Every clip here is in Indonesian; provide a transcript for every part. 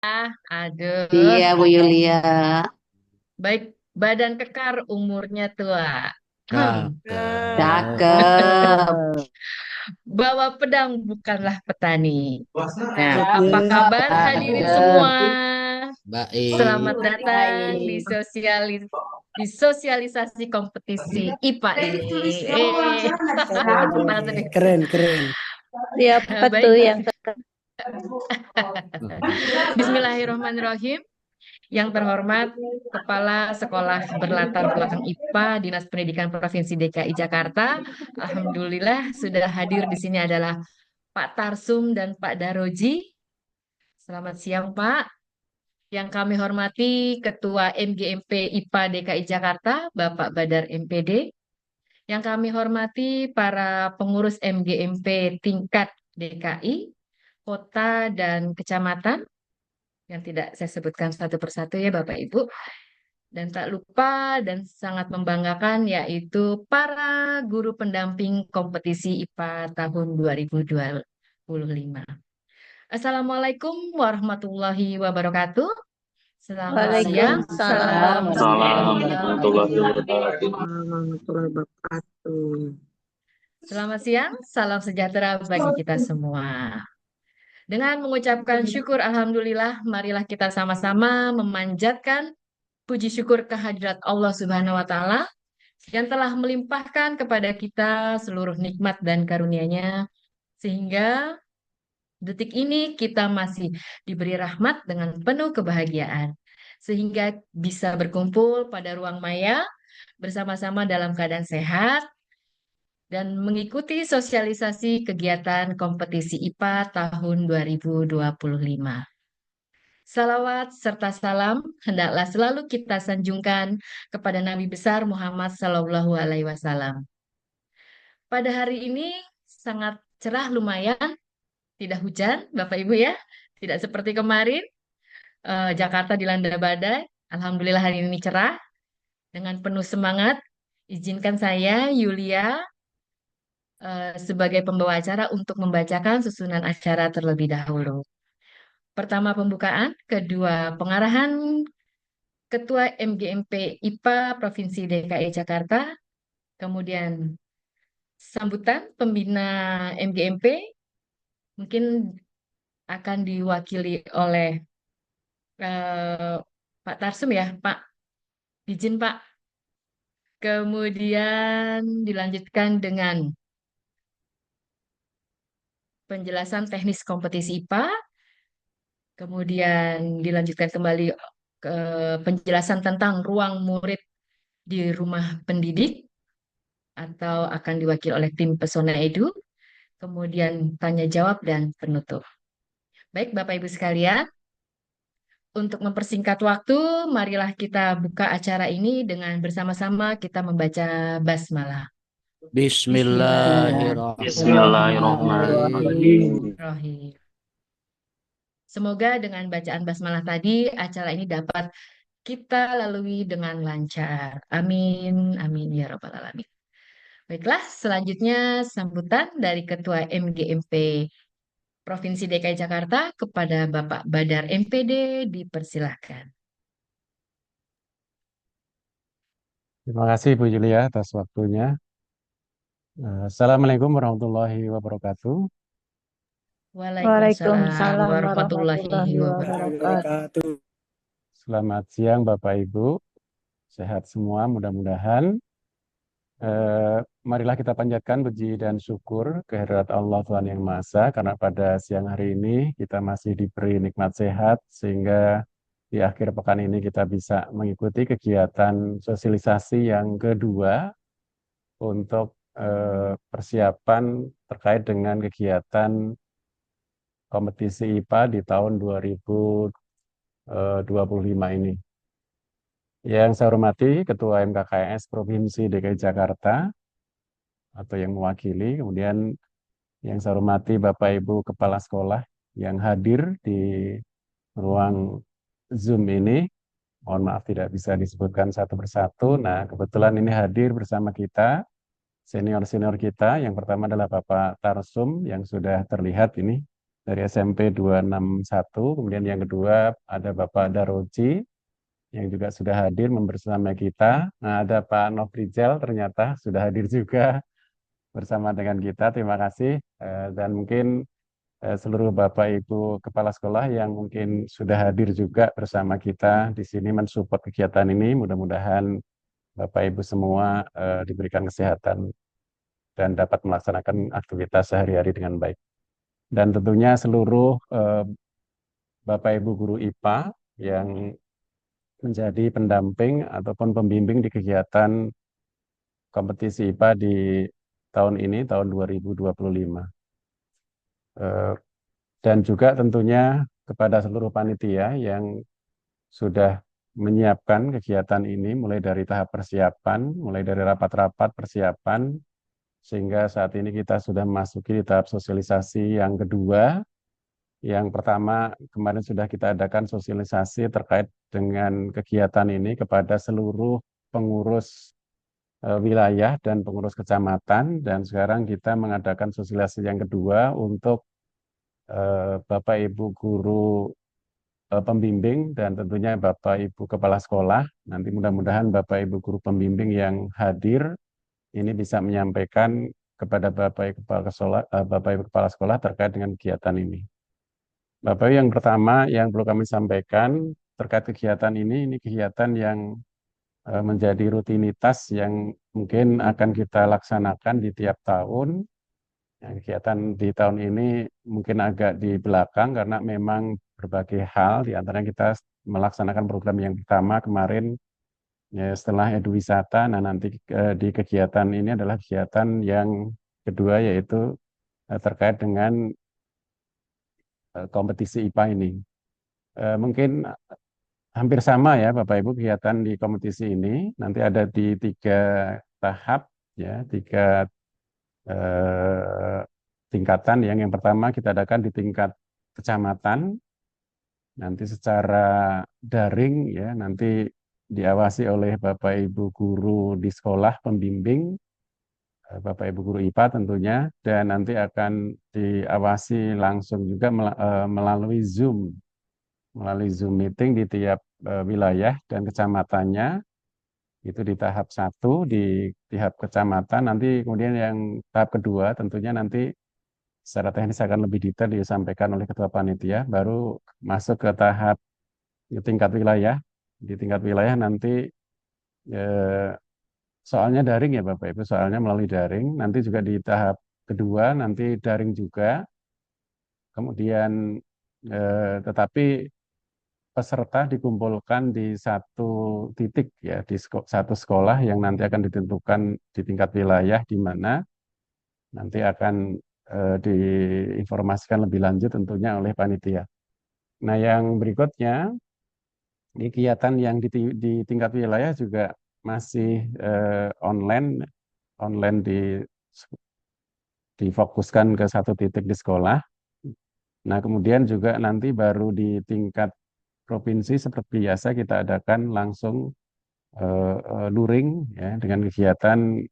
Iya, Aduh, Bu Yulia. baik badan kekar, umurnya tua. Cakep. Bawa pedang bukanlah petani. Nah, Apa kabar hadirin semua? cakep. Selamat Baik. datang di sosialisasi kompetisi IPA ini. Tepuk tangan sendiri. Keren, keren. Siapa tuh Baik, yang Bismillahirrahmanirrahim. Yang terhormat Kepala Sekolah Berlatar Belakang IPA Dinas Pendidikan Provinsi DKI Jakarta. Alhamdulillah sudah hadir di sini adalah Pak Tarsum dan Pak Daroji. Selamat siang, Pak. Yang kami hormati Ketua MGMP IPA DKI Jakarta, Bapak Badar MPD. Yang kami hormati para pengurus MGMP tingkat DKI, kota dan kecamatan yang tidak saya sebutkan satu persatu ya Bapak Ibu. Dan tak lupa dan sangat membanggakan yaitu para guru pendamping kompetisi IPA tahun 2025. Assalamualaikum warahmatullahi wabarakatuh. Selamat siang, Waalaikumsalam salam Salam sejahtera. warahmatullahi wabarakatuh. Warahmatullahi wabarakatuh. Selamat siang, salam sejahtera bagi kita semua. Dengan mengucapkan syukur Alhamdulillah, marilah kita sama-sama memanjatkan puji syukur kehadirat Allah Subhanahu wa Ta'ala yang telah melimpahkan kepada kita seluruh nikmat dan karunia-Nya, sehingga detik ini kita masih diberi rahmat dengan penuh kebahagiaan, sehingga bisa berkumpul pada ruang maya bersama-sama dalam keadaan sehat dan mengikuti sosialisasi kegiatan kompetisi IPA tahun 2025. Salawat serta salam hendaklah selalu kita sanjungkan kepada Nabi besar Muhammad Sallallahu Alaihi Wasallam. Pada hari ini sangat cerah lumayan, tidak hujan, Bapak Ibu ya. Tidak seperti kemarin, Jakarta dilanda badai. Alhamdulillah hari ini cerah, dengan penuh semangat. Izinkan saya, Yulia, sebagai pembawa acara untuk membacakan susunan acara terlebih dahulu. Pertama pembukaan, kedua pengarahan Ketua MGMP IPA Provinsi DKI Jakarta, kemudian sambutan pembina MGMP mungkin akan diwakili oleh eh, Pak Tarsum ya, Pak. Izin Pak. Kemudian dilanjutkan dengan penjelasan teknis kompetisi IPA, kemudian dilanjutkan kembali ke penjelasan tentang ruang murid di rumah pendidik atau akan diwakili oleh tim Pesona Edu, kemudian tanya jawab dan penutup. Baik, Bapak Ibu sekalian, untuk mempersingkat waktu, marilah kita buka acara ini dengan bersama-sama kita membaca basmalah. Bismillahirrahmanirrahim. Bismillahirrahmanirrahim. Semoga dengan bacaan basmalah tadi, acara ini dapat kita lalui dengan lancar. Amin, amin ya Rabbal Alamin. Baiklah, selanjutnya sambutan dari Ketua MGMP Provinsi DKI Jakarta kepada Bapak Badar MPD, dipersilahkan. Terima kasih Bu Julia atas waktunya. Assalamualaikum warahmatullahi wabarakatuh. Waalaikumsalam Waalaikumsalam warahmatullahi warahmatullahi wabarakatuh. wabarakatuh. Selamat siang Bapak Ibu. Sehat semua mudah-mudahan. Marilah kita panjatkan puji dan syukur kehadirat Allah Tuhan Yang Maha Esa karena pada siang hari ini kita masih diberi nikmat sehat sehingga di akhir pekan ini kita bisa mengikuti kegiatan sosialisasi yang kedua untuk persiapan terkait dengan kegiatan kompetisi IPA di tahun 2025 ini. Yang saya hormati Ketua MKKS Provinsi DKI Jakarta atau yang mewakili, kemudian yang saya hormati Bapak Ibu Kepala Sekolah yang hadir di ruang Zoom ini. Mohon maaf tidak bisa disebutkan satu persatu. Nah, kebetulan ini hadir bersama kita senior-senior kita. Yang pertama adalah Bapak Tarsum yang sudah terlihat ini dari SMP 261. Kemudian yang kedua ada Bapak Daroji yang juga sudah hadir bersama kita. Nah, ada Pak Nofrijal ternyata sudah hadir juga bersama dengan kita. Terima kasih. Dan mungkin seluruh Bapak Ibu Kepala Sekolah yang mungkin sudah hadir juga bersama kita di sini mensupport kegiatan ini. Mudah-mudahan Bapak Ibu semua diberikan kesehatan dan dapat melaksanakan aktivitas sehari-hari dengan baik. Dan tentunya seluruh Bapak Ibu guru IPA yang menjadi pendamping ataupun pembimbing di kegiatan kompetisi IPA di tahun ini, tahun 2025. Dan juga tentunya kepada seluruh panitia yang sudah menyiapkan kegiatan ini mulai dari tahap persiapan, mulai dari rapat-rapat persiapan, sehingga saat ini kita sudah memasuki di tahap sosialisasi yang kedua. Yang pertama, kemarin sudah kita adakan sosialisasi terkait dengan kegiatan ini kepada seluruh pengurus wilayah dan pengurus kecamatan, dan sekarang kita mengadakan sosialisasi yang kedua untuk Bapak Ibu guru pembimbing dan tentunya Bapak Ibu kepala sekolah. Nanti mudah-mudahan Bapak Ibu guru pembimbing yang hadir ini bisa menyampaikan kepada Bapak Ibu kepala sekolah terkait dengan kegiatan ini. Bapak Ibu, yang pertama yang perlu kami sampaikan terkait kegiatan ini kegiatan yang menjadi rutinitas yang mungkin akan kita laksanakan di tiap tahun. Kegiatan di tahun ini mungkin agak di belakang karena memang berbagai hal, di antaranya kita melaksanakan program yang pertama kemarin ya, setelah eduwisata. Nah, nanti di kegiatan ini adalah kegiatan yang kedua, yaitu terkait dengan kompetisi IPA ini. Mungkin hampir sama ya Bapak Ibu kegiatan di kompetisi ini. Nanti ada di 3 tahap ya, 3 tingkatan. Yang pertama kita adakan di tingkat kecamatan, nanti secara daring ya, nanti diawasi oleh Bapak Ibu guru di sekolah pembimbing, Bapak Ibu guru IPA tentunya, dan nanti akan diawasi langsung juga melalui Zoom meeting di tiap wilayah dan kecamatannya. Itu di tahap 1 di tahap kecamatan. Nanti kemudian yang tahap kedua tentunya nanti secara teknis akan lebih detail disampaikan oleh ketua panitia, baru masuk ke tahap tingkat wilayah. Di tingkat wilayah nanti eh, soalnya daring ya Bapak Ibu, soalnya melalui daring. Nanti juga di tahap kedua nanti daring juga. Kemudian tetapi peserta dikumpulkan di satu titik ya, di satu sekolah yang nanti akan ditentukan di tingkat wilayah, di mana nanti akan diinformasikan lebih lanjut tentunya oleh panitia. Nah, yang berikutnya di kegiatan yang di tingkat wilayah juga masih online difokuskan ke satu titik di sekolah. Nah, kemudian juga nanti baru di tingkat provinsi seperti biasa kita adakan langsung luring ya, dengan kegiatan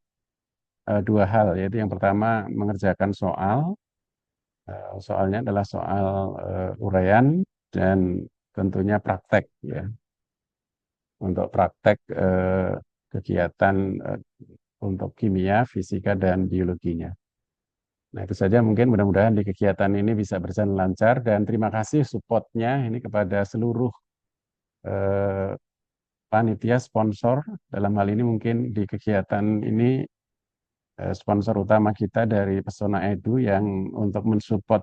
2 hal, yaitu yang pertama mengerjakan soal. Soalnya adalah soal uraian dan tentunya praktek ya. Untuk praktek kegiatan untuk kimia, fisika, dan biologinya. Nah, itu saja mungkin, mudah-mudahan di kegiatan ini bisa berjalan lancar, dan terima kasih supportnya ini kepada seluruh eh, panitia sponsor. Dalam hal ini mungkin di kegiatan ini sponsor utama kita dari Pesona Edu yang untuk mensupport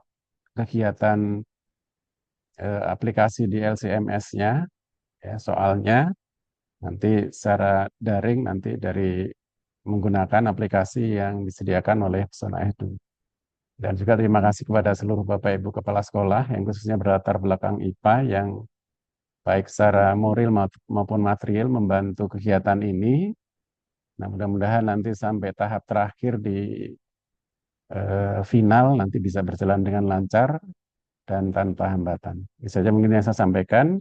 kegiatan aplikasi di LCMS-nya ya, soalnya nanti secara daring nanti dari menggunakan aplikasi yang disediakan oleh Pesona Edu. Dan juga terima kasih kepada seluruh Bapak Ibu Kepala Sekolah yang khususnya berlatar belakang IPA yang baik secara moral maupun material membantu kegiatan ini. Nah, mudah-mudahan nanti sampai tahap terakhir di final nanti bisa berjalan dengan lancar dan tanpa hambatan. Itu saja mungkin yang saya sampaikan.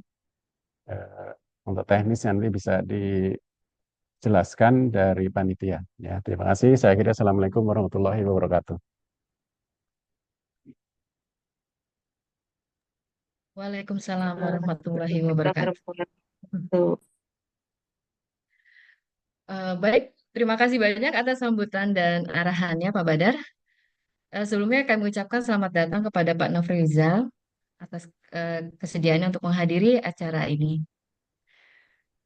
Untuk teknis nanti bisa dijelaskan dari panitia. Ya, terima kasih. Saya kira Assalamualaikum warahmatullahi wabarakatuh. Waalaikumsalam warahmatullahi wabarakatuh. wabarakatuh. Baik, terima kasih banyak atas sambutan dan arahannya Pak Badar. Sebelumnya kami ucapkan selamat datang kepada Pak Nofrizal atas kesediaannya untuk menghadiri acara ini.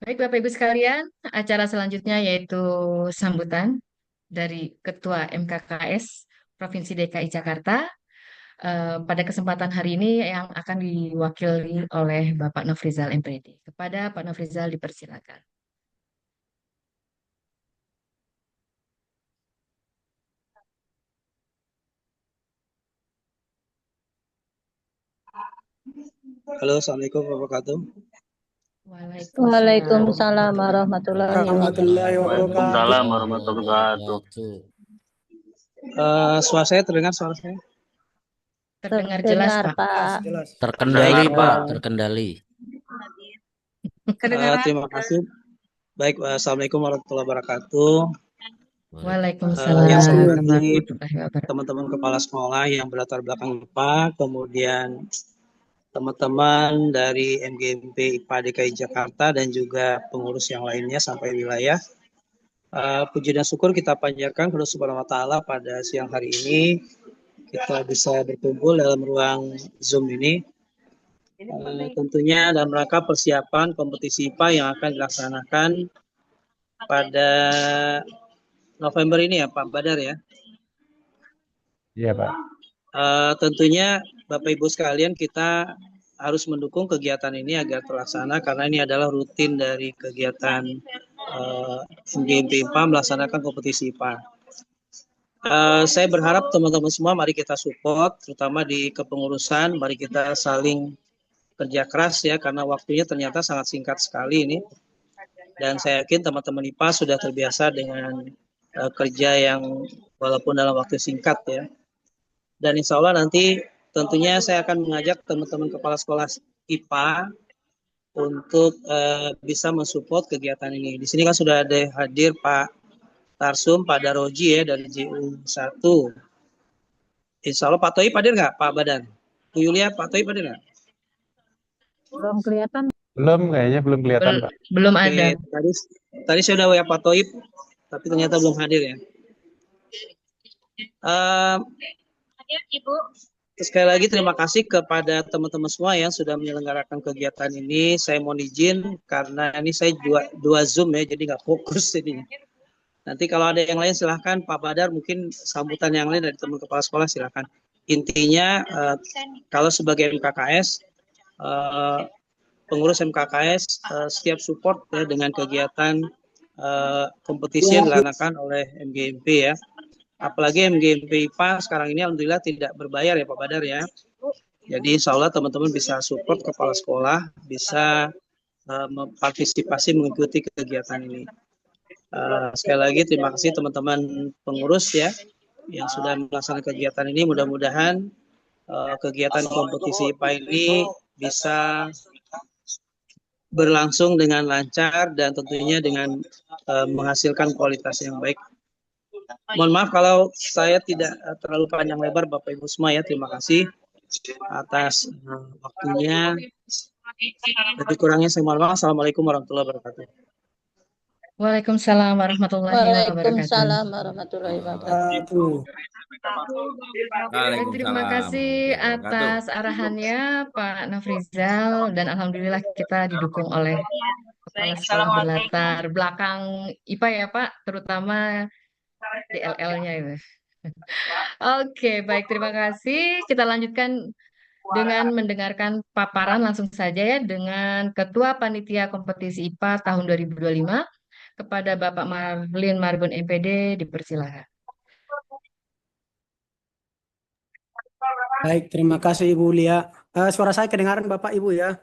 Baik, Bapak Ibu sekalian, acara selanjutnya yaitu sambutan dari Ketua MKKS Provinsi DKI Jakarta. Pada kesempatan hari ini yang akan diwakili oleh Bapak Nofrizal MPD. Kepada Pak Nofrizal dipersilakan. Halo, Assalamualaikum warahmatullahi wabarakatuh. Waalaikumsalam. Waalaikumsalam warahmatullahi Warahmatullahi wabarakatuh. Waalaikumsalam warahmatullahi wabarakatuh. Suara saya terdengar suara saya? Terdengar jelas, Terdengar, Pak. Pak. Terkendali, Pak, terkendali. Terima kasih. Baik, Assalamualaikum warahmatullahi wabarakatuh. Waalaikumsalam Yang saya hormati warahmatullahi wabarakatuh. teman-teman kepala sekolah yang berlatar belakang IPA, kemudian teman-teman dari MGMP IPA DKI Jakarta dan juga pengurus yang lainnya sampai wilayah. Puji dan syukur kita panjatkan kepada Subhanahu wa Ta'ala pada siang hari ini kita bisa berkumpul dalam ruang Zoom ini. Tentunya dalam rangka persiapan kompetisi IPA yang akan dilaksanakan pada November ini ya Pak Badar ya. Iya, Pak. Tentunya Bapak Ibu sekalian kita harus mendukung kegiatan ini agar terlaksana karena ini adalah rutin dari kegiatan MGMP IPA melaksanakan kompetisi IPA. Saya berharap teman-teman semua mari kita support, terutama di kepengurusan, mari kita saling kerja keras ya, karena waktunya ternyata sangat singkat sekali ini. Dan saya yakin teman-teman IPA sudah terbiasa dengan kerja yang walaupun dalam waktu singkat ya. Dan insya Allah nanti tentunya saya akan mengajak teman-teman kepala sekolah IPA untuk bisa mensupport kegiatan ini. Di sini kan sudah ada hadir Pak Tarsum, Pak Daroji ya dari JU 1. Insya Allah Pak Toib hadir nggak Pak Badan? Bu Yulia, Pak Toib hadir nggak? Belum kelihatan. Kayaknya belum kelihatan, Pak. Belum Oke, ada. tadi saya udah WA Pak Toib, tapi ternyata belum hadir ya. Sekali lagi terima kasih kepada teman-teman semua yang sudah menyelenggarakan kegiatan ini. Saya mohon izin karena ini saya dua Zoom ya, jadi nggak fokus ini. Nanti kalau ada yang lain silahkan Pak Badar, mungkin sambutan yang lain dari teman kepala sekolah silahkan. Intinya kalau sebagai MKKS, pengurus MKKS setiap support ya dengan kegiatan kompetisi yang dilaksanakan oleh MGMP ya. Apalagi MGMP IPA sekarang ini alhamdulillah tidak berbayar ya Pak Badar ya. Jadi insya Allah teman-teman bisa support kepala sekolah, bisa partisipasi mengikuti kegiatan ini. Sekali lagi terima kasih teman-teman pengurus ya yang sudah melaksanakan kegiatan ini. Mudah-mudahan kegiatan kompetisi IPA ini bisa berlangsung dengan lancar dan tentunya dengan menghasilkan kualitas yang baik. Mohon maaf kalau saya tidak terlalu panjang lebar Bapak Ibu semua ya. Terima kasih atas waktunya. Lebih kurangnya saya mohon maaf. Assalamualaikum warahmatullahi wabarakatuh. Waalaikumsalam warahmatullahi wabarakatuh. Waalaikumsalam warahmatullahi wabarakatuh. Baik, terima kasih atas arahannya Pak Nofrizal dan alhamdulillah kita didukung oleh kepala sekolah berlatar belakang IPA ya Pak, terutama DLL-nya itu. Oke, baik, terima kasih. Kita lanjutkan dengan mendengarkan paparan langsung saja ya dengan Ketua Panitia Kompetisi IPA tahun 2025 kepada Bapak Marlin Marbun MPD, dipersilakan. Baik, terima kasih Ibu Lia. Suara saya kedengaran Bapak Ibu ya?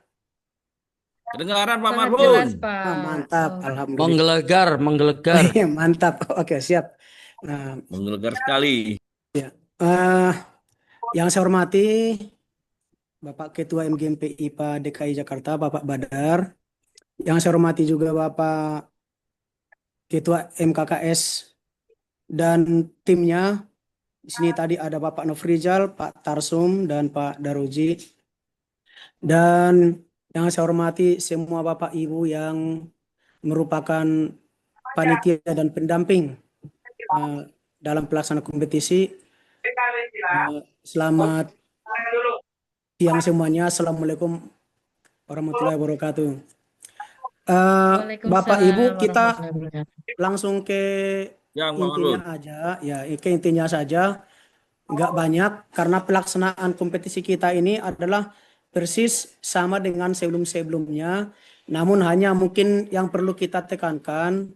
Kedengaran Pak Sangat Marbun. jelas, Pak. Mantap, Oh, alhamdulillah. Menggelegar. Mantap. Oke, siap. Nah, Menggelegar sekali. eh, yang saya hormati Bapak Ketua MGMP IPA DKI Jakarta, Bapak Badar. Yang saya hormati juga Bapak Ketua MKKS dan timnya. Di sini tadi ada Bapak Nofrizal, Pak Tarsum, dan Pak Daroji. Dan yang saya hormati semua Bapak Ibu yang merupakan panitia dan pendamping dalam pelaksanaan kompetisi. Selamat siang semuanya. Assalamualaikum warahmatullahi wabarakatuh. Bapak Ibu, Waalaikumsalam kita warahmatullahi wabarakatuh. langsung ke Yang Bang intinya Arbun. aja, ya ke intinya saja, nggak banyak karena pelaksanaan kompetisi kita ini adalah persis sama dengan sebelum-sebelumnya, namun hanya mungkin yang perlu kita tekankan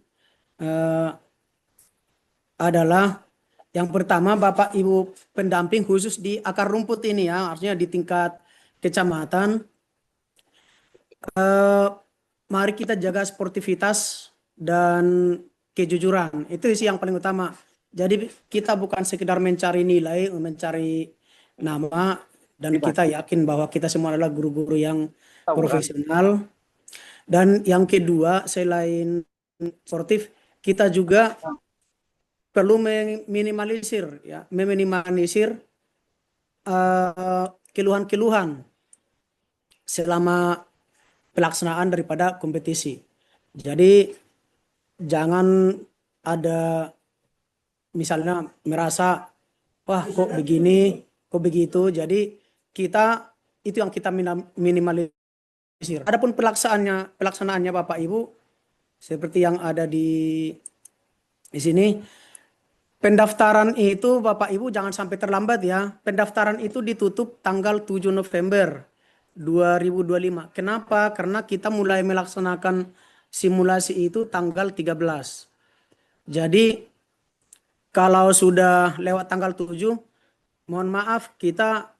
adalah yang pertama Bapak Ibu pendamping khusus di akar rumput ini ya, artinya di tingkat kecamatan, mari kita jaga sportivitas dan kejujuran. Itu sih yang paling utama. Jadi kita bukan sekedar mencari nilai, mencari nama, dan kita yakin bahwa kita semua adalah guru-guru yang profesional. Dan yang kedua, selain sportif, kita juga perlu meminimalisir keluhan-keluhan selama pelaksanaan daripada kompetisi. Jadi jangan ada misalnya merasa wah kok begini, kok begitu. Jadi kita itu yang kita minimalisir. Adapun pelaksanaannya Bapak Ibu seperti yang ada di sini, pendaftaran itu Bapak Ibu jangan sampai terlambat ya. Pendaftaran itu ditutup tanggal 7 November 2025. Kenapa? Karena kita mulai melaksanakan simulasi itu tanggal 13. Jadi kalau sudah lewat tanggal 7, mohon maaf kita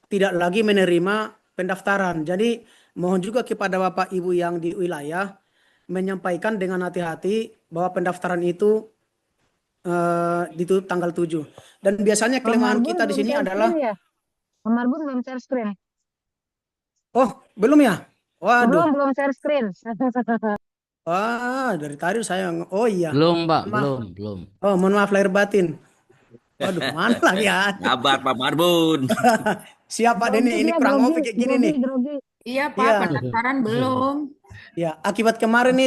tidak lagi menerima pendaftaran. Jadi mohon juga kepada Bapak Ibu yang di wilayah menyampaikan dengan hati-hati bahwa pendaftaran itu ditutup tanggal 7. Dan biasanya kelemahan kita di sini adalah Om Arbun belum share screen. oh, belum ya? Waduh. Belum share screen. Wah, dari tadi saya oh iya. Belum, Pak. Maaf. Belum. Oh, mohon maaf lahir batin. Waduh, mana lagi ya? Sabar, Pak Marbun. Siapa Denny? Ini kurang ngopi kayak gini nih. Iya, Pak, Iya. pendaftaran belum. Ya, akibat kemarin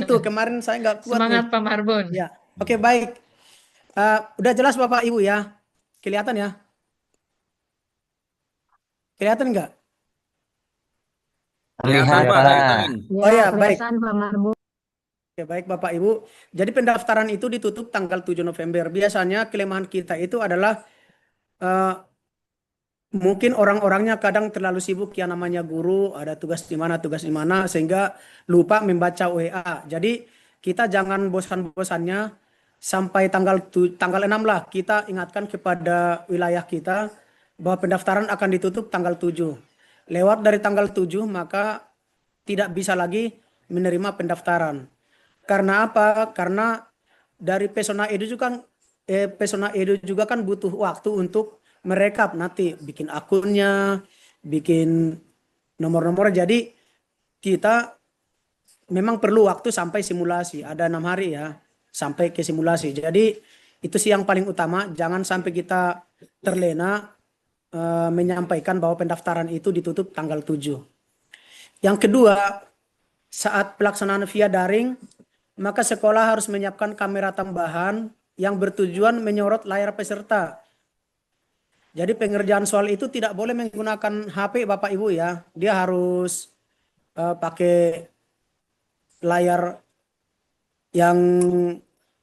saya nggak kuat Semangat nih. Pak Marbun. Ya, oke baik. Udah jelas Bapak Ibu ya? Kelihatan ya? Kelihatan nggak? Kelihatan, Pak. Kelihatan. Oh ya, baik. Kelihatan Pak Marbun. Oke, baik Bapak Ibu. Jadi pendaftaran itu ditutup tanggal 7 November. Biasanya kelemahan kita itu adalah mungkin orang-orangnya kadang terlalu sibuk ya namanya guru, ada tugas di mana, sehingga lupa membaca WA. Jadi kita jangan bosan-bosannya sampai tanggal 6 lah kita ingatkan kepada wilayah kita bahwa pendaftaran akan ditutup tanggal 7. Lewat dari tanggal 7 maka tidak bisa lagi menerima pendaftaran. Karena apa? Karena dari Pesona Edu juga kan butuh waktu untuk merekap nanti bikin akunnya, bikin nomor-nomor. Jadi kita memang perlu waktu sampai simulasi. Ada 6 hari ya sampai ke simulasi. Jadi itu sih yang paling utama. Jangan sampai kita terlena menyampaikan bahwa pendaftaran itu ditutup tanggal 7. Yang kedua, saat pelaksanaan via daring, maka sekolah harus menyiapkan kamera tambahan yang bertujuan menyorot layar peserta. Jadi pengerjaan soal itu tidak boleh menggunakan HP Bapak Ibu ya. Dia harus pakai layar yang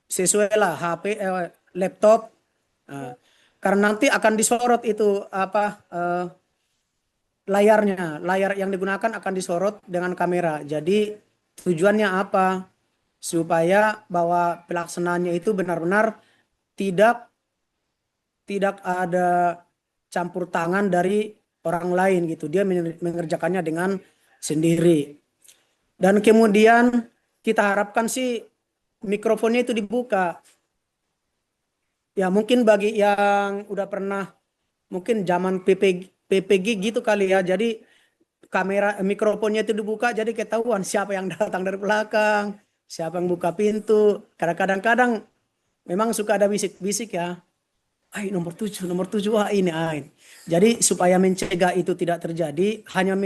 sesuai lah, HP, laptop. Karena nanti akan disorot itu layarnya. Layar yang digunakan akan disorot dengan kamera. Jadi tujuannya apa? Supaya bahwa pelaksanaannya itu benar-benar tidak ada campur tangan dari orang lain gitu. Dia mengerjakannya dengan sendiri. Dan kemudian kita harapkan sih mikrofonnya itu dibuka. Ya mungkin bagi yang udah pernah mungkin zaman PPG gitu kali ya. Jadi mikrofonnya itu dibuka jadi ketahuan siapa yang datang dari belakang, siapa yang buka pintu. Kadang-kadang memang suka ada bisik-bisik ya. nomor tujuh, wah ini. Jadi supaya mencegah itu tidak terjadi, hanya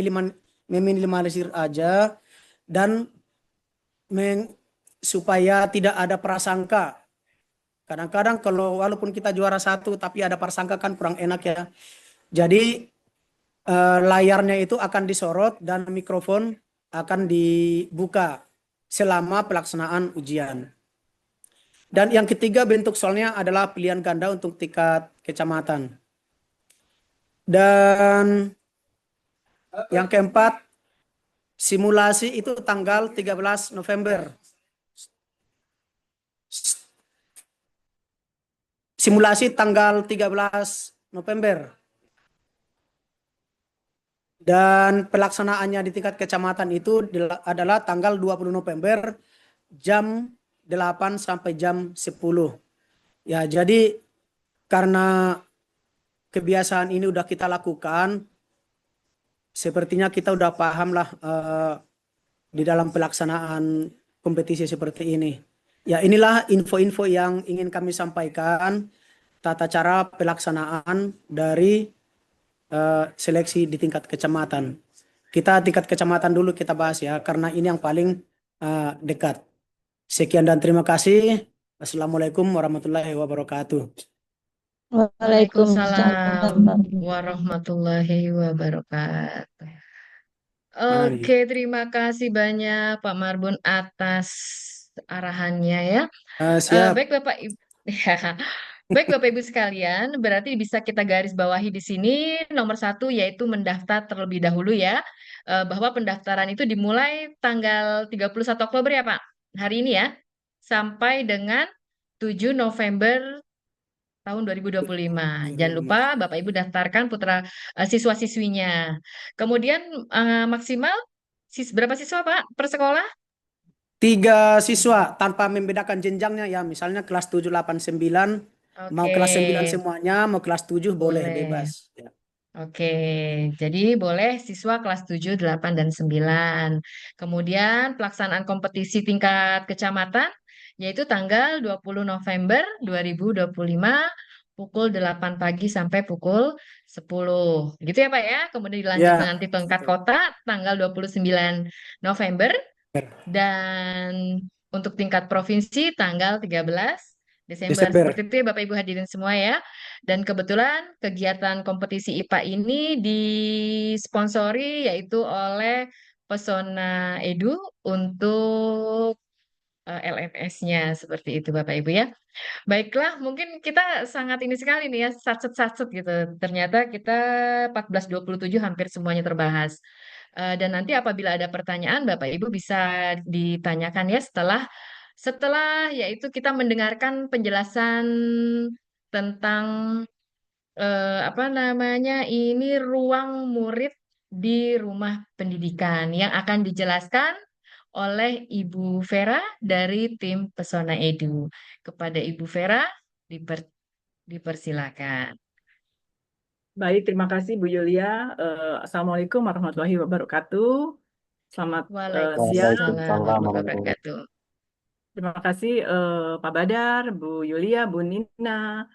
meminimalisir aja dan supaya tidak ada prasangka. Kadang-kadang kalau walaupun kita juara satu tapi ada prasangka kan kurang enak ya. Jadi layarnya itu akan disorot dan mikrofon akan dibuka selama pelaksanaan ujian. Dan yang ketiga bentuk soalnya adalah pilihan ganda untuk tingkat kecamatan. Dan yang keempat, simulasi itu tanggal 13 November. Simulasi tanggal 13 November. Dan pelaksanaannya di tingkat kecamatan itu adalah tanggal 20 November jam 8 sampai jam 10. Ya, jadi karena kebiasaan ini udah kita lakukan, sepertinya kita udah paham lah di dalam pelaksanaan kompetisi seperti ini. Ya, inilah info-info yang ingin kami sampaikan, tata cara pelaksanaan dari seleksi di tingkat kecamatan. Kita tingkat kecamatan dulu kita bahas ya, karena ini yang paling dekat. Sekian dan terima kasih. Assalamualaikum warahmatullahi wabarakatuh. Waalaikumsalam. warahmatullahi wabarakatuh. Mari. Oke, terima kasih banyak Pak Marbun atas arahannya ya. Siap. Baik Bapak Ibu. Baik Bapak Ibu sekalian, berarti bisa kita garis bawahi di sini nomor 1 yaitu mendaftar terlebih dahulu ya. Bahwa pendaftaran itu dimulai tanggal 31 Oktober ya Pak. Hari ini ya. Sampai dengan 7 November tahun 2025. Jangan lupa Bapak Ibu daftarkan putra siswa-siswinya. Kemudian maksimal berapa siswa Pak per sekolah? 3 siswa tanpa membedakan jenjangnya ya. Misalnya kelas 7, 8, 9. Mau kelas 9 Oke, semuanya, mau kelas 7 boleh boleh. bebas. Ya. Oke, jadi boleh siswa kelas 7, 8, dan 9. Kemudian pelaksanaan kompetisi tingkat kecamatan yaitu tanggal 20 November 2025 pukul 8 pagi sampai pukul 10. Gitu ya Pak ya. Kemudian dilanjut Ya. nanti tingkat kota tanggal 29 November dan untuk tingkat provinsi tanggal 13 Desember. Desember. Seperti itu ya Bapak Ibu hadirin semua ya. Dan kebetulan kegiatan kompetisi IPA ini disponsori yaitu oleh Pesona Edu untuk LMS-nya seperti itu Bapak Ibu ya. Baiklah, mungkin kita sangat ini sekali nih ya, satset-satset gitu. Ternyata kita 1427 hampir semuanya terbahas. Dan nanti apabila ada pertanyaan Bapak Ibu bisa ditanyakan ya setelah yaitu kita mendengarkan penjelasan tentang apa namanya ini ruang murid di rumah pendidikan yang akan dijelaskan oleh Ibu Vera dari tim Pesona Edu. Kepada Ibu Vera dipersilakan. Baik, terima kasih Bu Yulia. Assalamualaikum warahmatullahi wabarakatuh. Selamat siang. Waalaikumsalam warahmatullahi wabarakatuh. Terima kasih Pak Badar, Bu Yulia, Bu Nina,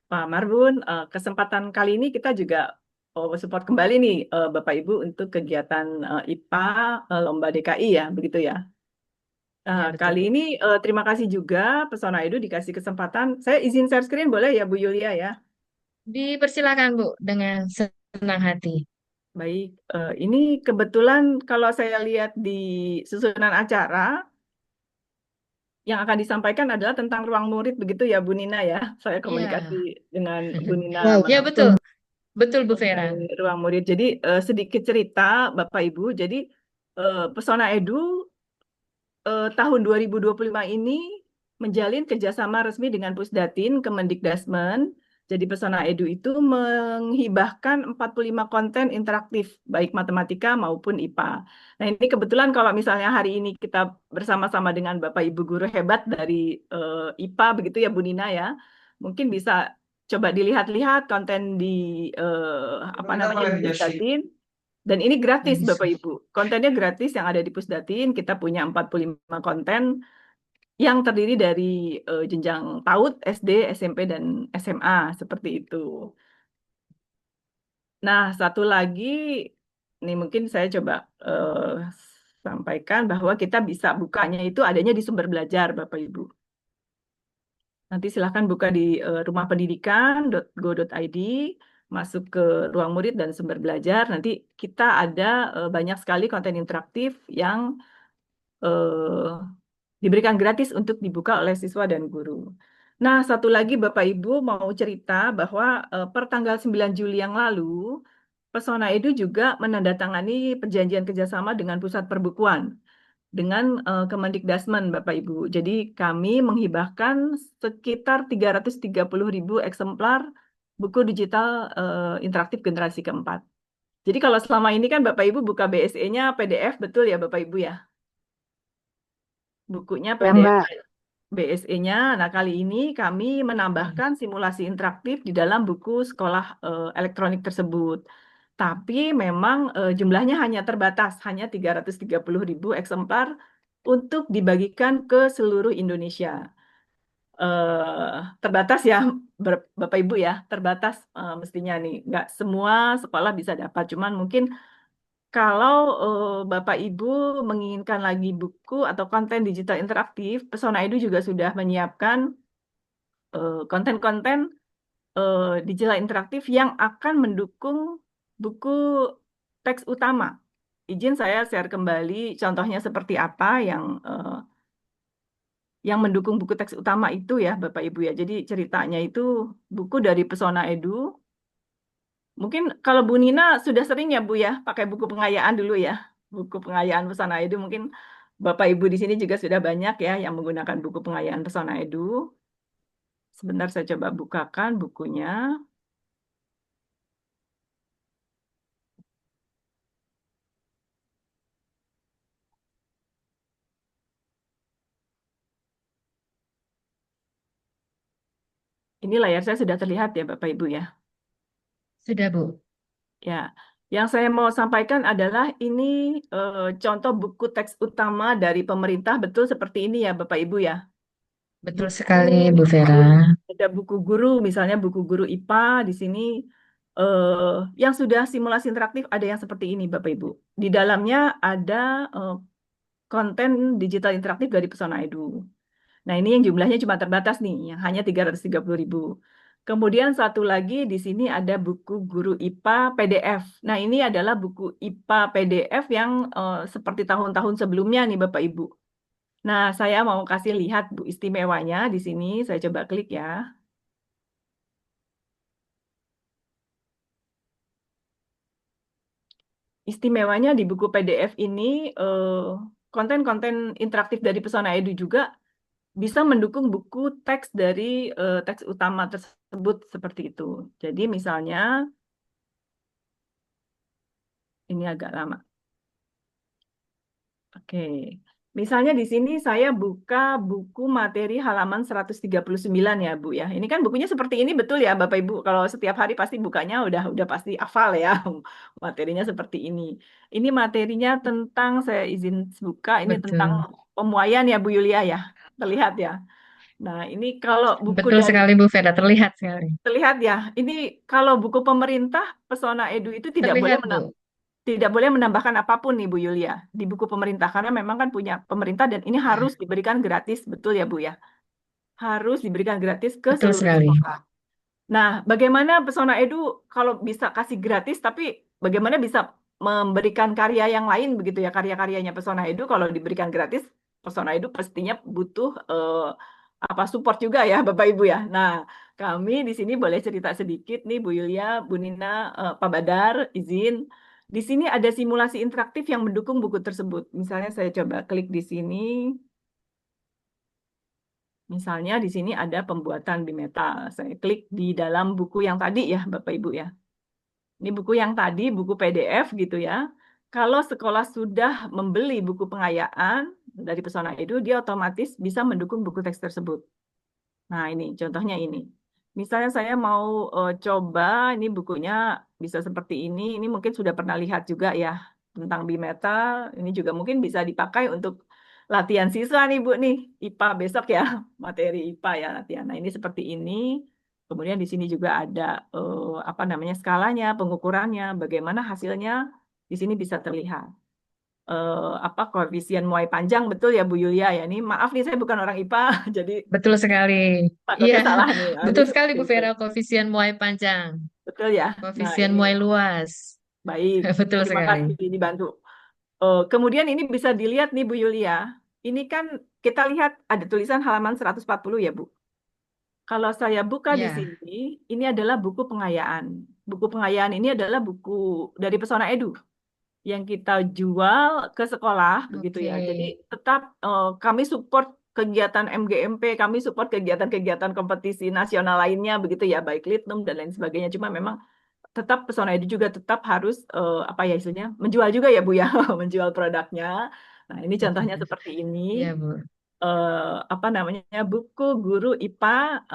Pak Marbun. Kesempatan kali ini kita juga support kembali nih Bapak Ibu untuk kegiatan IPA Lomba DKI ya, begitu ya. Ya, betul, Kali Bu. ini terima kasih juga Pesona Edu dikasih kesempatan. Saya izin share screen boleh ya Bu Yulia ya? Dipersilakan Bu dengan senang hati. Baik, ini kebetulan kalau saya lihat di susunan acara, yang akan disampaikan adalah tentang ruang murid, begitu ya Bu Nina ya? Saya komunikasi dengan Bu Nina Ya, betul. Betul Bu Vera. mengenai ruang murid. Jadi sedikit cerita Bapak Ibu, jadi Pesona Edu tahun 2025 ini menjalin kerjasama resmi dengan Pusdatin Kemendikdasmen. Jadi Pesona Edu itu menghibahkan 45 konten interaktif, baik matematika maupun IPA. Nah ini kebetulan kalau misalnya hari ini kita bersama-sama dengan Bapak Ibu guru hebat dari IPA, begitu ya Bu Nina ya, mungkin bisa coba dilihat-lihat konten di apa namanya di Pusdatin. Dan ini gratis Bapak Ibu. Kontennya gratis yang ada di Pusdatin. Kita punya 45 konten yang terdiri dari jenjang PAUD, SD, SMP, dan SMA seperti itu. Nah, satu lagi, nih mungkin saya coba sampaikan bahwa kita bisa bukanya itu adanya di sumber belajar, Bapak Ibu. Nanti silahkan buka di rumahpendidikan.go.id, masuk ke ruang murid dan sumber belajar. Nanti kita ada banyak sekali konten interaktif yang eh, diberikan gratis untuk dibuka oleh siswa dan guru. Nah, satu lagi Bapak Ibu mau cerita bahwa per tanggal 9 Juli yang lalu, Pesona Edu juga menandatangani perjanjian kerjasama dengan Pusat Perbukuan dengan Kemendikbudristek, Bapak Ibu. Jadi kami menghibahkan sekitar 330.000 eksemplar buku digital interaktif generasi keempat. Jadi kalau selama ini kan Bapak Ibu buka BSE-nya PDF, betul ya Bapak Ibu ya? Bukunya Ya, PDF Mbak. BSE-nya. Nah, kali ini kami menambahkan simulasi interaktif di dalam buku sekolah elektronik tersebut. Tapi memang jumlahnya hanya terbatas, hanya 330.000 eksemplar untuk dibagikan ke seluruh Indonesia. Terbatas ya, Bapak Ibu ya, terbatas mestinya nih. Nggak semua sekolah bisa dapat, cuman mungkin kalau Bapak Ibu menginginkan lagi buku atau konten digital interaktif, Pesona Edu juga sudah menyiapkan konten-konten digital interaktif yang akan mendukung buku teks utama. Izin saya share kembali contohnya seperti apa yang mendukung buku teks utama itu ya Bapak Ibu ya. Jadi ceritanya itu buku dari Pesona Edu. Mungkin kalau Bu Nina sudah sering ya Bu ya pakai buku pengayaan dulu ya. Buku pengayaan Pesona Edu mungkin Bapak Ibu di sini juga sudah banyak ya yang menggunakan buku pengayaan Pesona Edu. Sebentar saya coba bukakan bukunya. Ini layar saya sudah terlihat ya Bapak Ibu ya. Sudah, Bu. Ya, yang saya mau sampaikan adalah ini contoh buku teks utama dari pemerintah, betul seperti ini ya Bapak Ibu ya. Betul Buku, sekali, Bu Vera. ada buku guru, misalnya buku guru IPA di sini yang sudah simulasi interaktif ada yang seperti ini Bapak Ibu. Di dalamnya ada konten digital interaktif dari Pesona Edu. Nah, ini yang jumlahnya cuma terbatas nih, yang hanya 330.000. Kemudian satu lagi di sini ada buku guru IPA PDF. Nah, ini adalah buku IPA PDF yang seperti tahun-tahun sebelumnya nih Bapak Ibu. Nah, saya mau kasih lihat Bu istimewanya di sini. Saya coba klik ya. Istimewanya di buku PDF ini konten-konten interaktif dari Pesona Edu juga bisa mendukung buku teks dari teks utama tersebut seperti itu. Jadi misalnya ini agak lama. Oke. Misalnya di sini saya buka buku materi halaman 139 ya, Bu ya. Ini kan bukunya seperti ini betul ya, Bapak Ibu. Kalau setiap hari pasti bukanya udah pasti hafal ya. Materinya seperti ini. Ini materinya tentang saya izin buka ini tentang Betul. pemuaian ya, Bu Yulia ya. Terlihat ya. Nah, ini kalau buku Betul dari sekali, Bu Vera. Terlihat sekali. terlihat ya. Ini kalau buku pemerintah Pesona Edu itu tidak boleh Terlihat, Bu. tidak boleh menambahkan apapun nih Bu Yulia di buku pemerintah karena memang kan punya pemerintah dan ini harus diberikan gratis, betul ya Bu ya? Harus diberikan gratis ke Betul seluruh sekali. sekolah. Nah, bagaimana Pesona Edu kalau bisa kasih gratis tapi bagaimana bisa memberikan karya yang lain begitu ya, karya-karyanya Pesona Edu kalau diberikan gratis, Pesona Edu pastinya butuh apa support juga ya Bapak Ibu ya. Nah, kami di sini boleh cerita sedikit nih Bu Yulia, Bu Nina, Pak Badar, izin. Di sini ada simulasi interaktif yang mendukung buku tersebut. Misalnya saya coba klik di sini. Misalnya di sini ada pembuatan bimetal. Saya klik di dalam buku yang tadi ya Bapak Ibu ya. Ini buku yang tadi, buku PDF gitu ya. Kalau sekolah sudah membeli buku pengayaan dari Pesona Edu, dia otomatis bisa mendukung buku teks tersebut. Nah, ini contohnya ini. Misalnya saya mau coba, ini bukunya bisa seperti ini. Ini mungkin sudah pernah lihat juga ya tentang bimetal. Ini juga mungkin bisa dipakai untuk latihan siswa nih Bu nih, IPA besok ya, materi IPA ya latihan. Nah, ini seperti ini. Kemudian di sini juga ada apa namanya skalanya, pengukurannya, bagaimana hasilnya di sini bisa terlihat. Apa koefisien muai panjang betul ya Bu Yulia ya. Ini maaf nih saya bukan orang IPA, jadi Betul sekali. takutnya Iya, salah nih. Nah, ini betul sekali seperti Bu itu. Vera, koefisien muai panjang, Betul ya. Nah, koefisien ini muai luas. baik. Betul Terima sekali. kasih dibantu. Kemudian ini bisa dilihat nih Bu Yulia. Ini kan kita lihat ada tulisan halaman 140 ya Bu. Kalau saya buka di Ya, sini, ini adalah buku pengayaan. Buku pengayaan ini adalah buku dari Pesona Edu yang kita jual ke sekolah begitu ya. oke. Jadi tetap kami support kegiatan MGMP, kami support kegiatan-kegiatan kompetisi nasional lainnya begitu ya, baik Litnum dan lain sebagainya. Cuma memang tetap Pesona Edu juga tetap harus apa ya istilahnya menjual juga ya Bu ya, menjual produknya. Nah, ini contohnya seperti ini. Iya Bu. Apa namanya buku guru IPA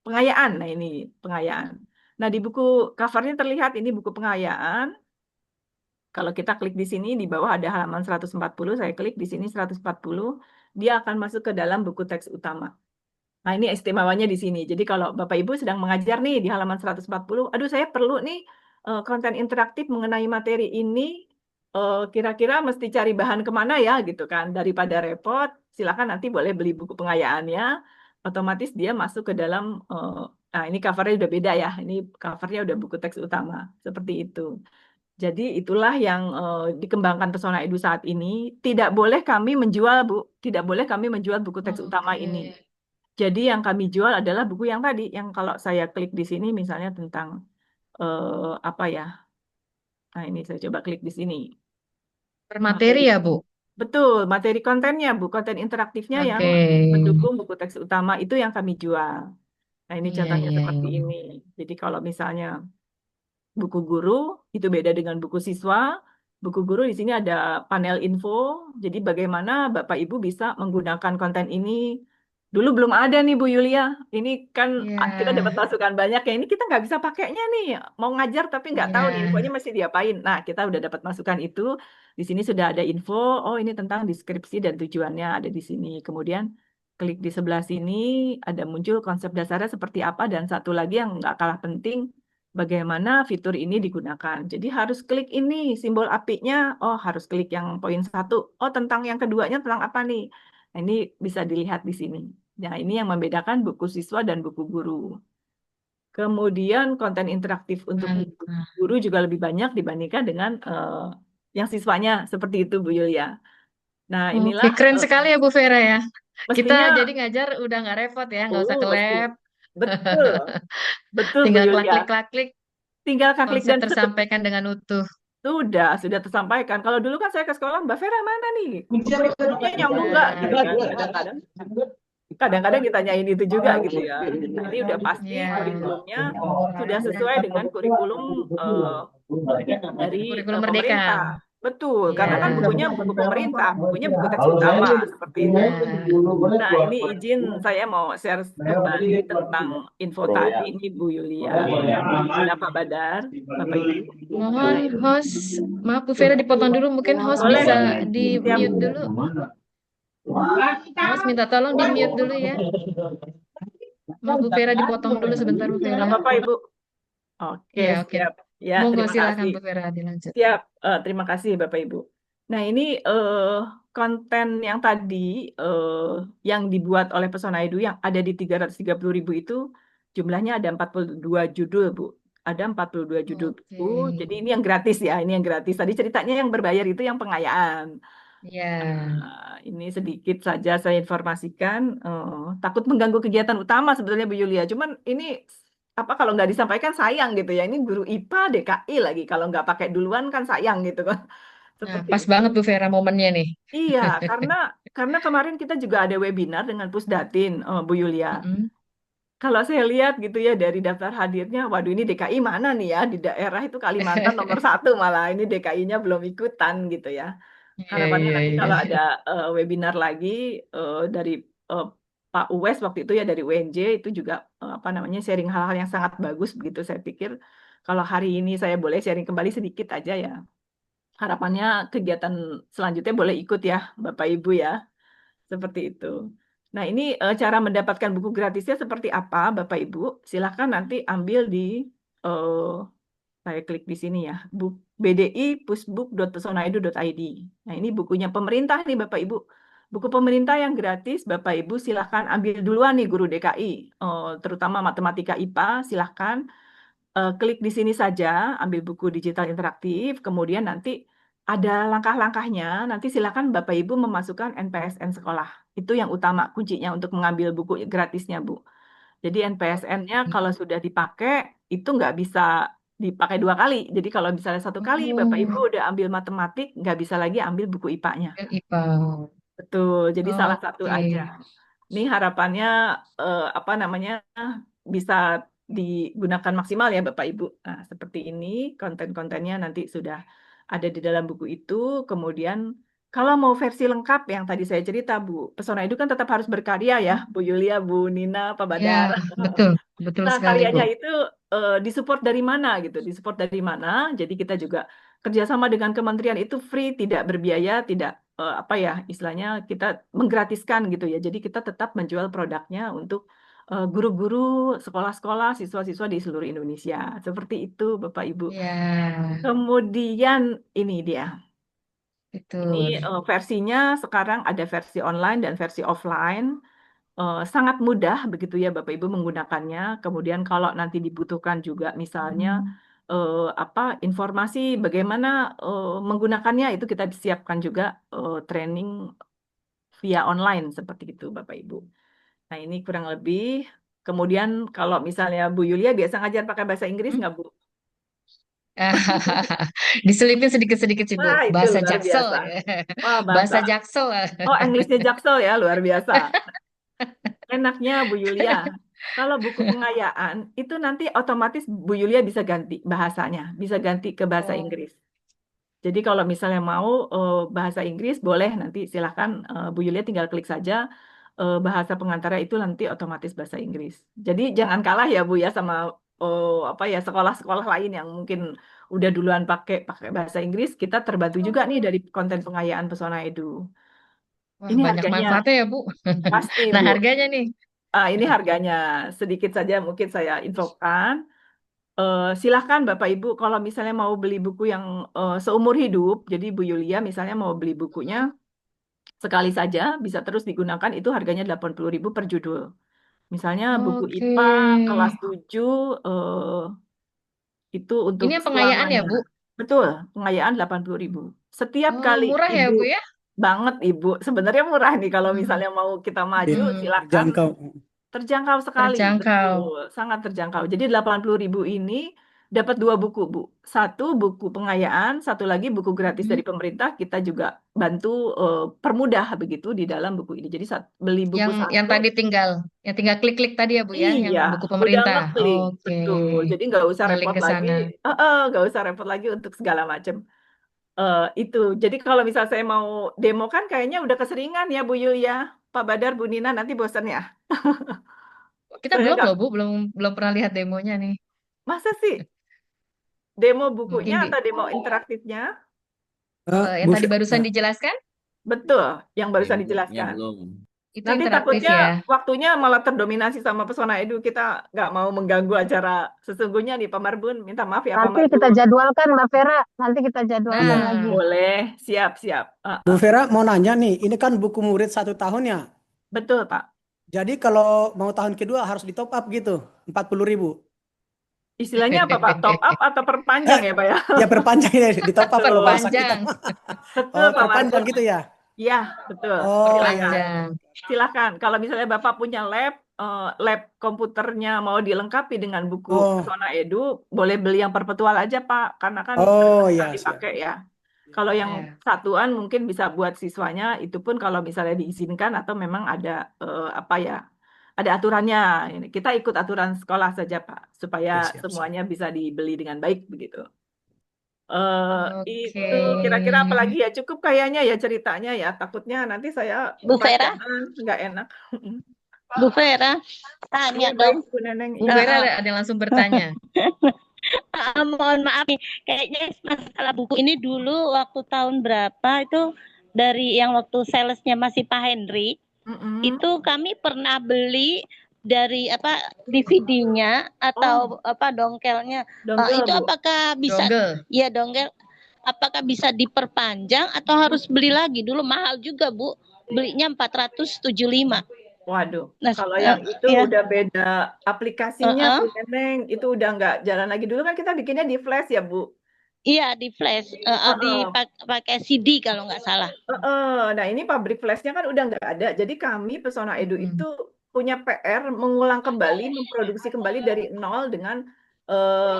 pengayaan. Nah, ini pengayaan. Nah, di buku covernya terlihat ini buku pengayaan. Kalau kita klik di sini, di bawah ada halaman 140, saya klik di sini 140, dia akan masuk ke dalam buku teks utama. Nah, ini istimewanya di sini. Jadi kalau Bapak Ibu sedang mengajar nih di halaman 140, aduh saya perlu nih konten interaktif mengenai materi ini, kira-kira mesti cari bahan kemana ya gitu kan. Daripada repot, silakan nanti boleh beli buku pengayaannya, otomatis dia masuk ke dalam, nah ini covernya udah beda ya, ini covernya udah buku teks utama, seperti itu. Jadi itulah yang dikembangkan Pesona Edu saat ini. Tidak boleh kami menjual, Bu. Tidak boleh kami menjual buku teks utama ini. Oke. Jadi yang kami jual adalah buku yang tadi, yang kalau saya klik di sini misalnya tentang apa ya? Nah, ini saya coba klik di sini. Per materi ya Bu? Betul, materi kontennya, Bu. Konten interaktifnya yang Oke. mendukung buku teks utama itu yang kami jual. Nah, ini Iya, contohnya iya, seperti iya. ini. Jadi kalau misalnya buku guru itu beda dengan buku siswa. Buku guru di sini ada panel info. Jadi bagaimana Bapak Ibu bisa menggunakan konten ini. Dulu belum ada nih Bu Yulia. Ini kan kita dapat Iya, masukan banyak ya. Ini kita nggak bisa pakainya nih. Mau ngajar tapi nggak tahu nih infonya iya. mesti diapain. Nah, kita udah dapat masukan itu. Di sini sudah ada info. Oh, ini tentang deskripsi dan tujuannya ada di sini. Kemudian klik di sebelah sini ada muncul konsep dasarnya seperti apa. Dan satu lagi yang nggak kalah penting, bagaimana fitur ini digunakan. Jadi harus klik ini, simbol apinya, oh harus klik yang poin 1. Oh tentang yang keduanya tentang apa nih? Nah, ini bisa dilihat di sini. Nah ini yang membedakan buku siswa dan buku guru. Kemudian konten interaktif untuk Mantap. guru juga lebih banyak dibandingkan dengan yang siswanya, seperti itu Bu Yulia. Nah Oke, inilah keren sekali ya Bu Vera ya. Kita mestinya jadi ngajar udah nggak repot ya, nggak usah ke mesti lab. betul, betul Bu Tinggal Yulia. klik-klik, Tinggal klik konsep dan tersampaikan dengan utuh. sudah tersampaikan. Kalau dulu kan saya ke sekolah, Mbak Vera mana nih? Kurikulumnya nyambung nggak? Gitu kan. Kadang-kadang ditanyain itu juga gitu ya. Jadi udah pasti Iya, kurikulumnya sudah sesuai dengan kurikulum dari kurikulum Merdeka. pemerintah. Betul, karena kan Iya, bukunya buku pemerintah, bukunya buku teks utama seperti itu. iya. Nah, ini izin saya mau share kembali tentang info tadi ini Bu Yulia. Ada Pak Badar, Bapak Ibu. Mohon host, maaf Bu Vera dipotong dulu, mungkin host Boleh, bisa siap. di-mute dulu. Host minta tolong di-mute dulu ya. Maaf Bu Vera dipotong dulu sebentar Bu Nggak Vera. apa-apa Ibu. Oke, Iya, oke. siap. Ya, Monggo terima silakan kasih. Bu Vera dilanjut. Siap, terima kasih Bapak Ibu. Nah, ini konten yang tadi yang dibuat oleh Pesona Edu yang ada di 330.000 itu jumlahnya ada 42 judul, Bu. Ada 42 judul Oke. buku. Jadi ini yang gratis ya, ini yang gratis. Tadi ceritanya yang berbayar itu yang pengayaan. Iya. Ini sedikit saja saya informasikan. Takut mengganggu kegiatan utama sebetulnya Bu Yulia. Cuman ini apa kalau nggak disampaikan sayang gitu ya. Ini guru IPA DKI lagi. Kalau nggak pakai duluan kan sayang gitu kan. Nah, Seperti pas itu. banget Bu Vera momennya nih. Iya, karena kemarin kita juga ada webinar dengan Pusdatin, Bu Yulia. Mm-mm. Kalau saya lihat gitu ya dari daftar hadirnya, waduh ini DKI mana nih ya? Di daerah itu Kalimantan nomor 1 malah. Ini DKI-nya belum ikutan gitu ya. Iya, Harapannya iya, nanti iya. kalau ada webinar lagi dari Pak Uwes waktu itu ya dari UNJ itu juga apa namanya sharing hal-hal yang sangat bagus begitu saya pikir kalau hari ini saya boleh sharing kembali sedikit aja ya. harapannya kegiatan selanjutnya boleh ikut ya, Bapak Ibu ya. Seperti itu. Nah, ini cara mendapatkan buku gratisnya seperti apa, Bapak Ibu? Silahkan nanti ambil di, saya klik di sini ya, bdi.pusbook.pesonaedu.id. Nah, ini bukunya pemerintah nih, Bapak Ibu. Buku pemerintah yang gratis, Bapak Ibu silahkan ambil duluan nih, guru DKI, terutama matematika IPA, silahkan klik di sini saja, ambil buku digital interaktif, kemudian nanti ada langkah-langkahnya, nanti silakan Bapak Ibu memasukkan NPSN sekolah. Itu yang utama kuncinya untuk mengambil buku gratisnya, Bu. Jadi NPSN-nya kalau sudah dipakai, itu nggak bisa dipakai 2 kali. Jadi kalau misalnya 1 kali Bapak Ibu udah ambil matematik, nggak bisa lagi ambil buku IPA-nya. IPA. Betul, jadi salah satu Oke. aja. Ini harapannya apa namanya bisa digunakan maksimal ya Bapak Ibu. Nah, seperti ini konten-kontennya nanti sudah ada di dalam buku itu. Kemudian kalau mau versi lengkap yang tadi saya cerita Bu, Pesona Edu kan tetap harus berkarya ya, Bu Yulia, Bu Nina, Pak Badar. Ya, betul Nah, sekali, Bu. karyanya itu disupport dari mana gitu? Disupport dari mana? Jadi kita juga kerjasama dengan kementerian itu free, tidak berbiaya, tidak apa ya istilahnya kita menggratiskan gitu ya. Jadi kita tetap menjual produknya untuk guru-guru, sekolah-sekolah, siswa-siswa di seluruh Indonesia. Seperti itu, Bapak Ibu. Ya, Kemudian ini dia. Ini betul. versinya sekarang ada versi online dan versi offline. Sangat mudah begitu ya Bapak Ibu menggunakannya. Kemudian kalau nanti dibutuhkan juga misalnya apa informasi bagaimana menggunakannya itu kita siapkan juga training via online seperti itu Bapak Ibu. Nah, ini kurang lebih. Kemudian kalau misalnya Bu Yulia biasa ngajar pakai bahasa Inggris nggak Bu? Diselipin sedikit-sedikit sih, Bu. Wah, itu Bahasa luar Jaksel. biasa. Wah, Bahasa Jaksel. Oh, Inggrisnya Jaksel ya, luar biasa. Enaknya Bu Yulia, kalau buku pengayaan itu nanti otomatis Bu Yulia bisa ganti bahasanya, bisa ganti ke bahasa Oh. Inggris. Jadi kalau misalnya mau bahasa Inggris boleh nanti silahkan Bu Yulia tinggal klik saja bahasa pengantara itu nanti otomatis bahasa Inggris. Jadi jangan kalah ya Bu ya sama apa ya sekolah-sekolah lain yang mungkin udah duluan pakai bahasa Inggris. Kita terbantu juga nih dari konten pengayaan Pesona Edu. Wah, Ini banyak harganya manfaatnya ya, Bu. pasti Nah, Bu. harganya nih. Ini harganya sedikit saja mungkin saya infokan. Silahkan Bapak Ibu kalau misalnya mau beli buku yang seumur hidup, jadi Bu Yulia misalnya mau beli bukunya sekali saja bisa terus digunakan itu harganya 80.000 per judul. Misalnya buku Oke. IPA kelas 7 itu untuk Ini yang pengayaan ya, selamanya. Bu? Betul, pengayaan 80.000. Setiap Oh, kali murah ya, Ibu Bu ya? banget Ibu. Sebenarnya murah nih kalau misalnya mau kita maju Hmm. silakan. Terjangkau. Terjangkau sekali, Terjangkau. betul, sangat terjangkau. Jadi 80.000 ini dapat 2 buku, Bu. Satu buku pengayaan, satu lagi buku gratis dari pemerintah. Kita juga bantu permudah begitu di dalam buku ini. Jadi beli buku Yang satu, tadi yang tinggal klik-klik tadi ya, Bu ya, yang iya, buku udah pemerintah. ngeklik, Oke. betul. Jadi nggak usah Ngelik repot ke lagi, sana. nggak usah repot lagi untuk segala macam. Itu. Jadi kalau misal saya mau demo kan kayaknya udah keseringan ya Bu Yul ya, Pak Badar, Bu Nina nanti bosan ya. Kita Saya belum nggak, loh, Bu, belum pernah lihat demonya nih. masa sih? Demo Mungkin bukunya atau demo interaktifnya? yang Bu, tadi barusan dijelaskan Betul, yang barusan Demonya dijelaskan. belum. itu Nanti interaktif takutnya ya. waktunya malah terdominasi sama Pesona Edu. Kita nggak mau mengganggu acara sesungguhnya nih, Pak Marbun. Minta maaf ya, Pak Nanti kita Marbun. jadwalkan, Mbak Vera. Nanti kita jadwalkan Nah, lagi. Boleh, siap-siap. Bu Vera mau nanya nih, ini kan buku murid 1 tahun ya. Betul, Pak. Jadi kalau mau tahun kedua harus di top up gitu, 40.000. Istilahnya apa, Pak? Top up atau perpanjang ya, Pak ya? Ya perpanjang ya, di top up kan Betul. bahasa kita. perpanjang, Betul, Oh, Pak perpanjang Marbun. gitu ya. Iya, betul. Oh, Silakan. iya. perpanjang. Silakan. Kalau misalnya Bapak punya lab komputernya mau dilengkapi dengan buku Oh, Pesona Edu, boleh beli yang perpetual aja, Pak. Karena kan oh bisa ya, siap. dipakai ya. Kalau yang Ya. satuan mungkin bisa buat siswanya, itu pun kalau misalnya diizinkan atau memang ada apa ya, ada aturannya. Kita ikut aturan sekolah saja, Pak, supaya Ya, siap, siap. semuanya bisa dibeli dengan baik begitu. Oke. Itu kira-kira apa lagi ya? Cukup kayaknya ya ceritanya ya. Takutnya nanti saya Bu Vera, panjangan, nggak enak. Bu Vera, tanya Iya baik dong. Bu Neneng. Bu Vera ada yang langsung bertanya. Mohon maaf nih, kayaknya masalah buku ini dulu waktu tahun berapa itu dari yang waktu salesnya masih Pak Henry, itu kami pernah beli dari apa DVD-nya atau apa dongkelnya. Donggel, Itu Bu. apakah bisa Donggel. ya donggel apakah bisa diperpanjang atau harus beli lagi? Dulu mahal juga, Bu. Belinya 475. Waduh, Nah, kalau yang itu ya. udah beda aplikasinya, Bu Neneng. Itu udah nggak jalan lagi. Dulu kan kita bikinnya di flash ya, Bu. Iya, di flash, dipakai CD kalau nggak salah. Nah, ini pabrik flashnya kan udah nggak ada. Jadi kami Pesona Edu itu punya PR mengulang kembali, memproduksi kembali dari nol dengan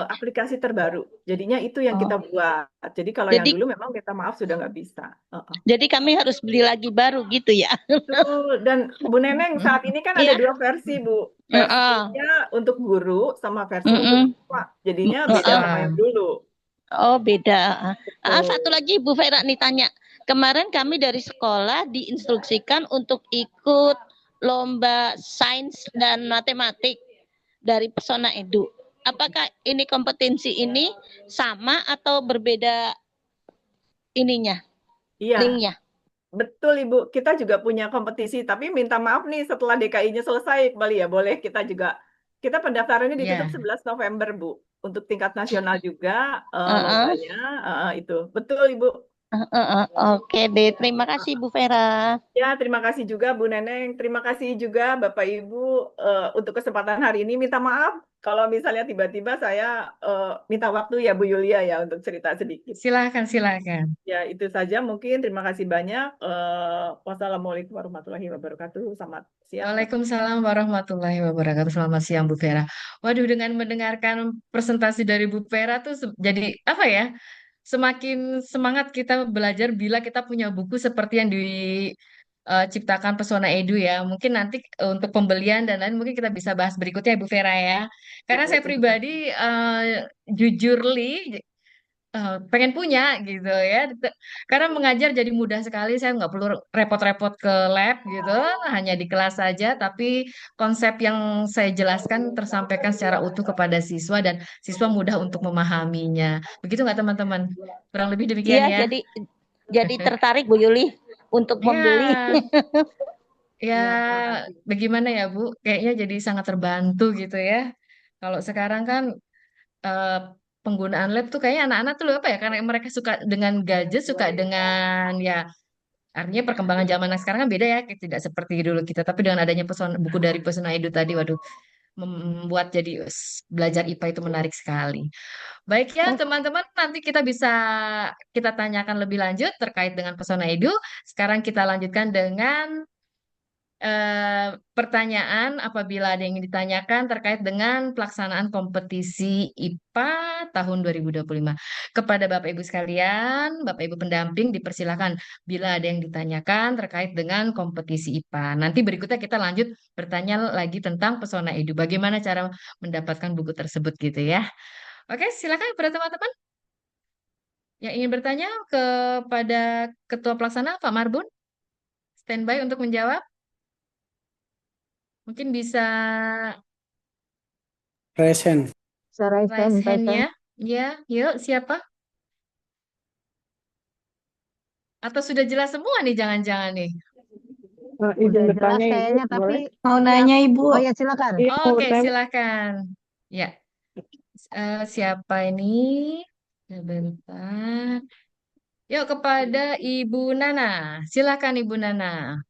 aplikasi terbaru. Jadinya itu yang kita buat. Jadi kalau yang Jadi- dulu memang minta maaf sudah nggak bisa. Jadi kami harus beli lagi baru gitu ya. Betul. Dan Bu Neneng saat ini kan ada dua versi, Bu. Versinya untuk guru sama versi untuk siswa. Jadinya beda sama yang dulu. Oh, beda. Satu lagi Bu Vera nih tanya. Kemarin kami dari sekolah diinstruksikan untuk ikut lomba sains dan matematik dari Pesona Edu. Apakah ini kompetensi ini sama atau berbeda ininya? Iya. Linknya? Betul Ibu, kita juga punya kompetisi, tapi minta maaf nih setelah DKI-nya selesai kembali ya, boleh kita juga, kita pendaftarannya ditutup 11 November Bu, untuk tingkat nasional juga lombanya, itu. Betul Ibu. Oke deh, terima kasih Bu Vera. Ya, terima kasih juga Bu Neneng, terima kasih juga Bapak Ibu untuk kesempatan hari ini. Minta maaf kalau misalnya tiba-tiba saya minta waktu ya Bu Yulia ya untuk cerita sedikit. Silakan. Ya, itu saja mungkin. Terima kasih banyak. Wassalamualaikum warahmatullahi wabarakatuh. Selamat siang. Waalaikumsalam warahmatullahi wabarakatuh. Selamat siang Bu Vera. Waduh, dengan mendengarkan presentasi dari Bu Vera tuh jadi apa ya? Semakin semangat kita belajar bila kita punya buku seperti yang diciptakan Pesona Edu ya. Mungkin nanti untuk pembelian dan lain mungkin kita bisa bahas berikutnya ya Bu Vera ya. Karena saya pribadi jujur pengen punya gitu ya. Karena mengajar jadi mudah sekali. Saya nggak perlu repot-repot ke lab gitu, hanya di kelas saja. Tapi konsep yang saya jelaskan tersampaikan secara utuh kepada siswa dan siswa mudah untuk memahaminya. Begitu nggak teman-teman? Kurang lebih demikian Iya, ya. jadi tertarik Bu Yuli untuk membeli. Ya, bagaimana ya Bu? Kayaknya jadi sangat terbantu gitu ya. Kalau sekarang kan penggunaan lab tuh kayaknya anak-anak tuh apa ya? Karena mereka suka dengan gadget, suka dengan ya artinya perkembangan zaman sekarang kan beda ya, tidak seperti dulu kita. Tapi dengan adanya buku dari Pesona Edu tadi, waduh, membuat jadi belajar IPA itu menarik sekali. Baik ya teman-teman, nanti kita bisa kita tanyakan lebih lanjut terkait dengan Pesona Edu. Sekarang kita lanjutkan dengan pertanyaan apabila ada yang ingin ditanyakan terkait dengan pelaksanaan kompetisi IPA tahun 2025. Kepada Bapak Ibu sekalian, Bapak Ibu pendamping dipersilakan bila ada yang ditanyakan terkait dengan kompetisi IPA. Nanti berikutnya kita lanjut bertanya lagi tentang Pesona Edu. Bagaimana cara mendapatkan buku tersebut gitu ya. Oke, silakan kepada teman-teman yang ingin bertanya kepada Ketua Pelaksana Pak Marbun. Standby untuk menjawab. Mungkin bisa Raise hand. raise hand-nya. Ya, yuk siapa? Atau sudah jelas semua nih jangan-jangan nih? Izin bertanya kayaknya, tapi Mau nanya Ibu. oh ya silakan. Oke, silakan. Ya. Siapa ini? Sebentar. Yuk kepada Ibu Nana. Silakan Ibu Nana.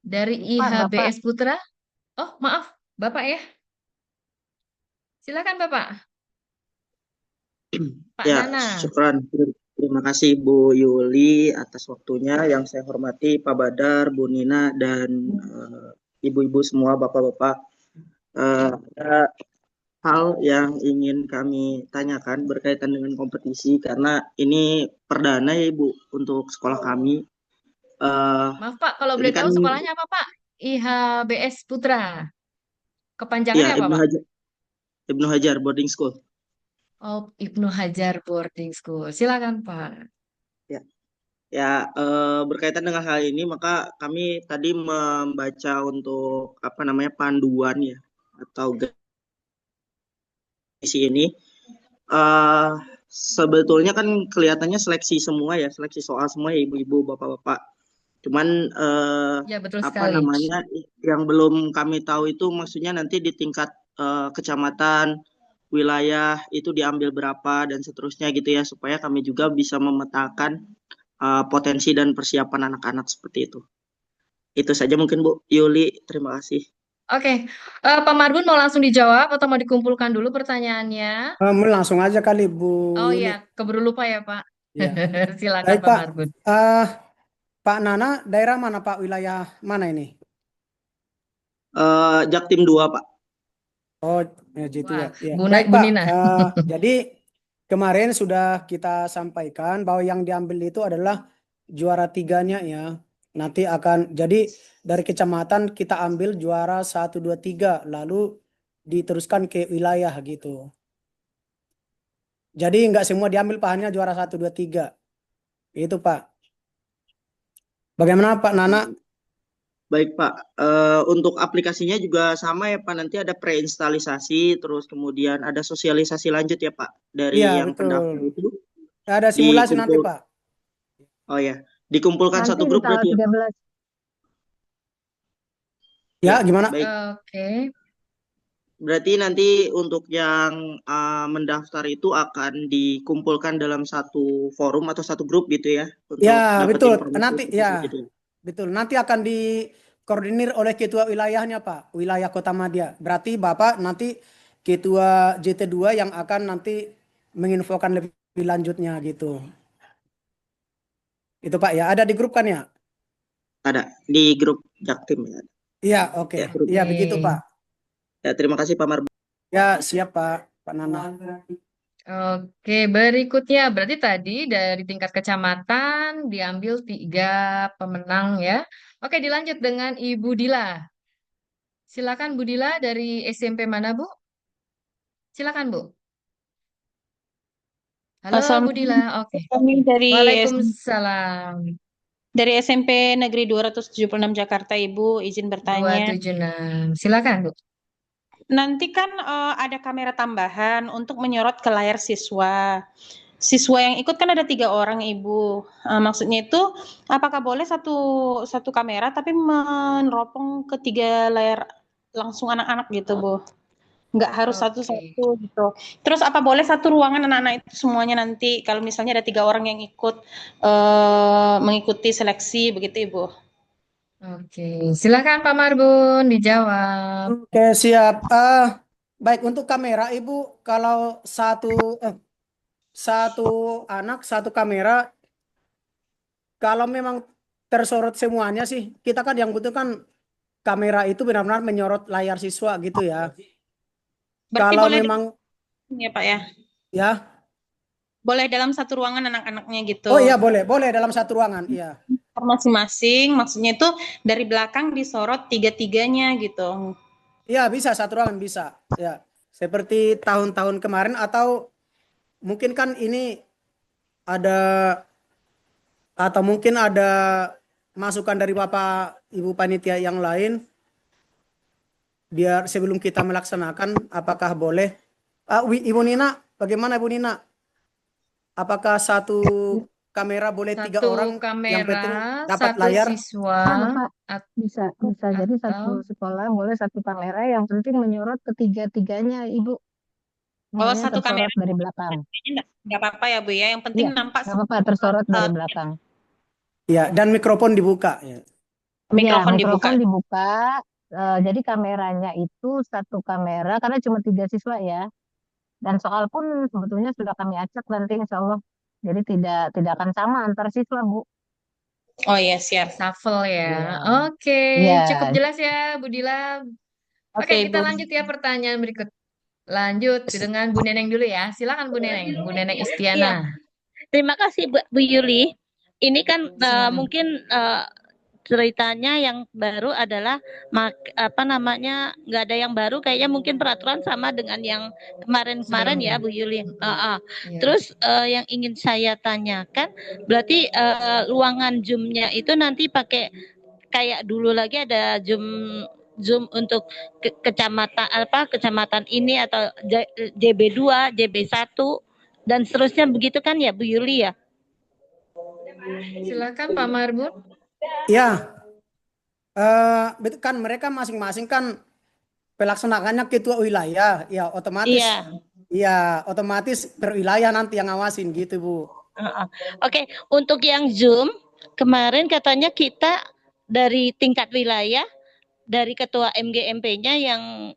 Dari IHBS Putra. Oh, maaf, Bapak ya. Silakan Bapak. Pak Ya, Nana. syukran. Terima kasih Bu Yuli atas waktunya. Yang saya hormati Pak Badar, Bu Nina, dan ibu-ibu semua, bapak-bapak. Ada hal yang ingin kami tanyakan berkaitan dengan kompetisi karena ini perdana ya Ibu untuk sekolah kami. Maaf Pak, kalau boleh tahu sekolahnya apa Pak? IHBS Putra. Ya, Kepanjangannya apa Pak? Ibnu Hajar Boarding School. Oh, Ibnu Hajar Boarding School. Silakan Pak. Ya, berkaitan dengan hal ini maka kami tadi membaca untuk panduan ya atau isi ini. eh sebetulnya kan kelihatannya seleksi semua ya, seleksi soal semua ya ibu-ibu, bapak-bapak. Cuman Ya, betul apa sekali. namanya yang belum kami tahu itu maksudnya nanti di tingkat kecamatan, wilayah itu diambil berapa dan seterusnya gitu ya, supaya kami juga bisa memetakan potensi dan persiapan anak-anak seperti itu. Itu saja mungkin Bu Yuli, terima kasih. Oke, Pak Marbun mau langsung dijawab atau mau dikumpulkan dulu pertanyaannya? Langsung aja kali Bu Oh Yuli. iya, keburu lupa ya Pak. Iya. Silakan Baik Pak Pak. Marbun. Pak Nana, daerah mana Pak? Wilayah mana ini? Jaktim 2 Pak. Oh, J2. Wah, Ya. Bu Baik Pak. Nina. Jadi kemarin sudah kita sampaikan bahwa yang diambil itu adalah juara 3-nya ya. Nanti akan jadi dari kecamatan kita ambil juara 1, 2, 3, lalu diteruskan ke wilayah gitu. Jadi nggak semua diambil Pak, hanya juara 1, 2, 3. Itu Pak. Bagaimana Pak Nana? Baik Pak, untuk aplikasinya juga sama ya Pak, nanti ada preinstalisasi, terus kemudian ada sosialisasi lanjut ya Pak, dari Iya, yang pendaftar betul. itu Ada simulasi nanti dikumpul, Pak. oh ya, dikumpulkan Nanti satu di grup tanggal berarti ya Pak? 13. Ya, Ya, gimana? baik. Oke. Berarti nanti untuk yang mendaftar itu akan dikumpulkan dalam satu forum atau satu grup gitu ya, untuk Ya, dapat betul. informasi Nanti lebih ya, lanjut ya. betul. Nanti akan dikoordinir oleh ketua wilayahnya, Pak. Wilayah Kota Madia. Berarti Bapak nanti ketua JT2 yang akan nanti menginfokan lebih lanjutnya gitu. Itu Pak ya. Ada di grup kan ya? Ada di grup Jaktim ya. Iya, oke. Ya, grup. Iya, begitu Pak. Ya, terima kasih Pak Marbun. Ya, siap Pak. Pak Nana. Oke, berikutnya berarti tadi dari tingkat kecamatan diambil 3 pemenang ya. Oke, dilanjut dengan Ibu Dila. Silakan Bu Dila dari SMP mana Bu? Silakan Bu. Halo Bu Dila. Oke. Kami dari Waalaikumsalam. dari SMP Negeri 276 Jakarta, Ibu, izin bertanya. 276. Silakan Bu. Nanti kan ada kamera tambahan untuk menyorot ke layar siswa. Siswa yang ikut kan ada 3 orang, Ibu. Maksudnya itu apakah boleh satu kamera tapi meneropong ke 3 layar langsung anak-anak gitu, Bu? Nggak harus satu-satu gitu. Terus apa boleh satu ruangan anak-anak itu semuanya nanti kalau misalnya ada 3 orang yang ikut mengikuti seleksi begitu, Ibu? Oke, silakan Pak Marbun dijawab. Oke, siap. Baik, untuk kamera Ibu, kalau satu anak, satu kamera, kalau memang tersorot semuanya sih, kita kan yang butuhkan kamera itu benar-benar menyorot layar siswa gitu ya. Berarti Kalau boleh memang ya Pak ya? ya. Boleh dalam satu ruangan anak-anaknya gitu. Oh iya, boleh dalam satu ruangan, iya. Masing-masing, maksudnya itu dari belakang disorot 3-3-nya gitu. Iya, bisa satu ruangan bisa. Ya. Seperti tahun-tahun kemarin atau mungkin kan ini mungkin ada masukan dari Bapak Ibu panitia yang lain biar sebelum kita melaksanakan apakah boleh Ibu Nina, bagaimana Ibu Nina? Apakah satu kamera boleh 3 orang yang penting dapat satu layar? siswa Bisa jadi satu sekolah boleh satu kamera yang penting menyorot ketiga-tiganya Ibu. Oh, satu kamera dari belakang. Nggak apa-apa ya Bu ya, yang penting nampak. Nggak apa-apa, tersorot dari belakang. Ya, dan mikrofon dibuka. Ya. Mikrofon dibuka. Jadi kameranya itu satu kamera karena cuma 3 siswa ya. Dan soal pun sebetulnya sudah kami acak nanti insya Allah. Jadi tidak akan sama antar siswa, Bu. Oh iya, siap. Shuffle ya. Oke, cukup jelas ya Bu Dila. Oke, kita lanjut ya pertanyaan berikut. Lanjut dengan Bu Neneng dulu ya. Silakan Bu Neneng, Bu Neneng Istiana. Terima kasih Bu Yuli. Ini kan mungkin ceritanya yang baru adalah nggak ada yang baru, kayaknya mungkin peraturan sama dengan yang kemarin ya Bu Yuli. Terus yang ingin saya tanyakan, berarti ruangan Zoom-nya itu nanti pakai kayak dulu lagi ada Zoom Zoom untuk kecamatan ini atau JB2, JB1 dan seterusnya begitu kan ya Bu Yuli ya? Silakan Pak Marbun. Ya, kan mereka masing-masing kan pelaksananya ketua wilayah, ya otomatis, Iya. otomatis per wilayah nanti yang ngawasin gitu Bu. Oke, untuk yang Zoom kemarin katanya kita dari tingkat wilayah, dari ketua MGMP-nya yang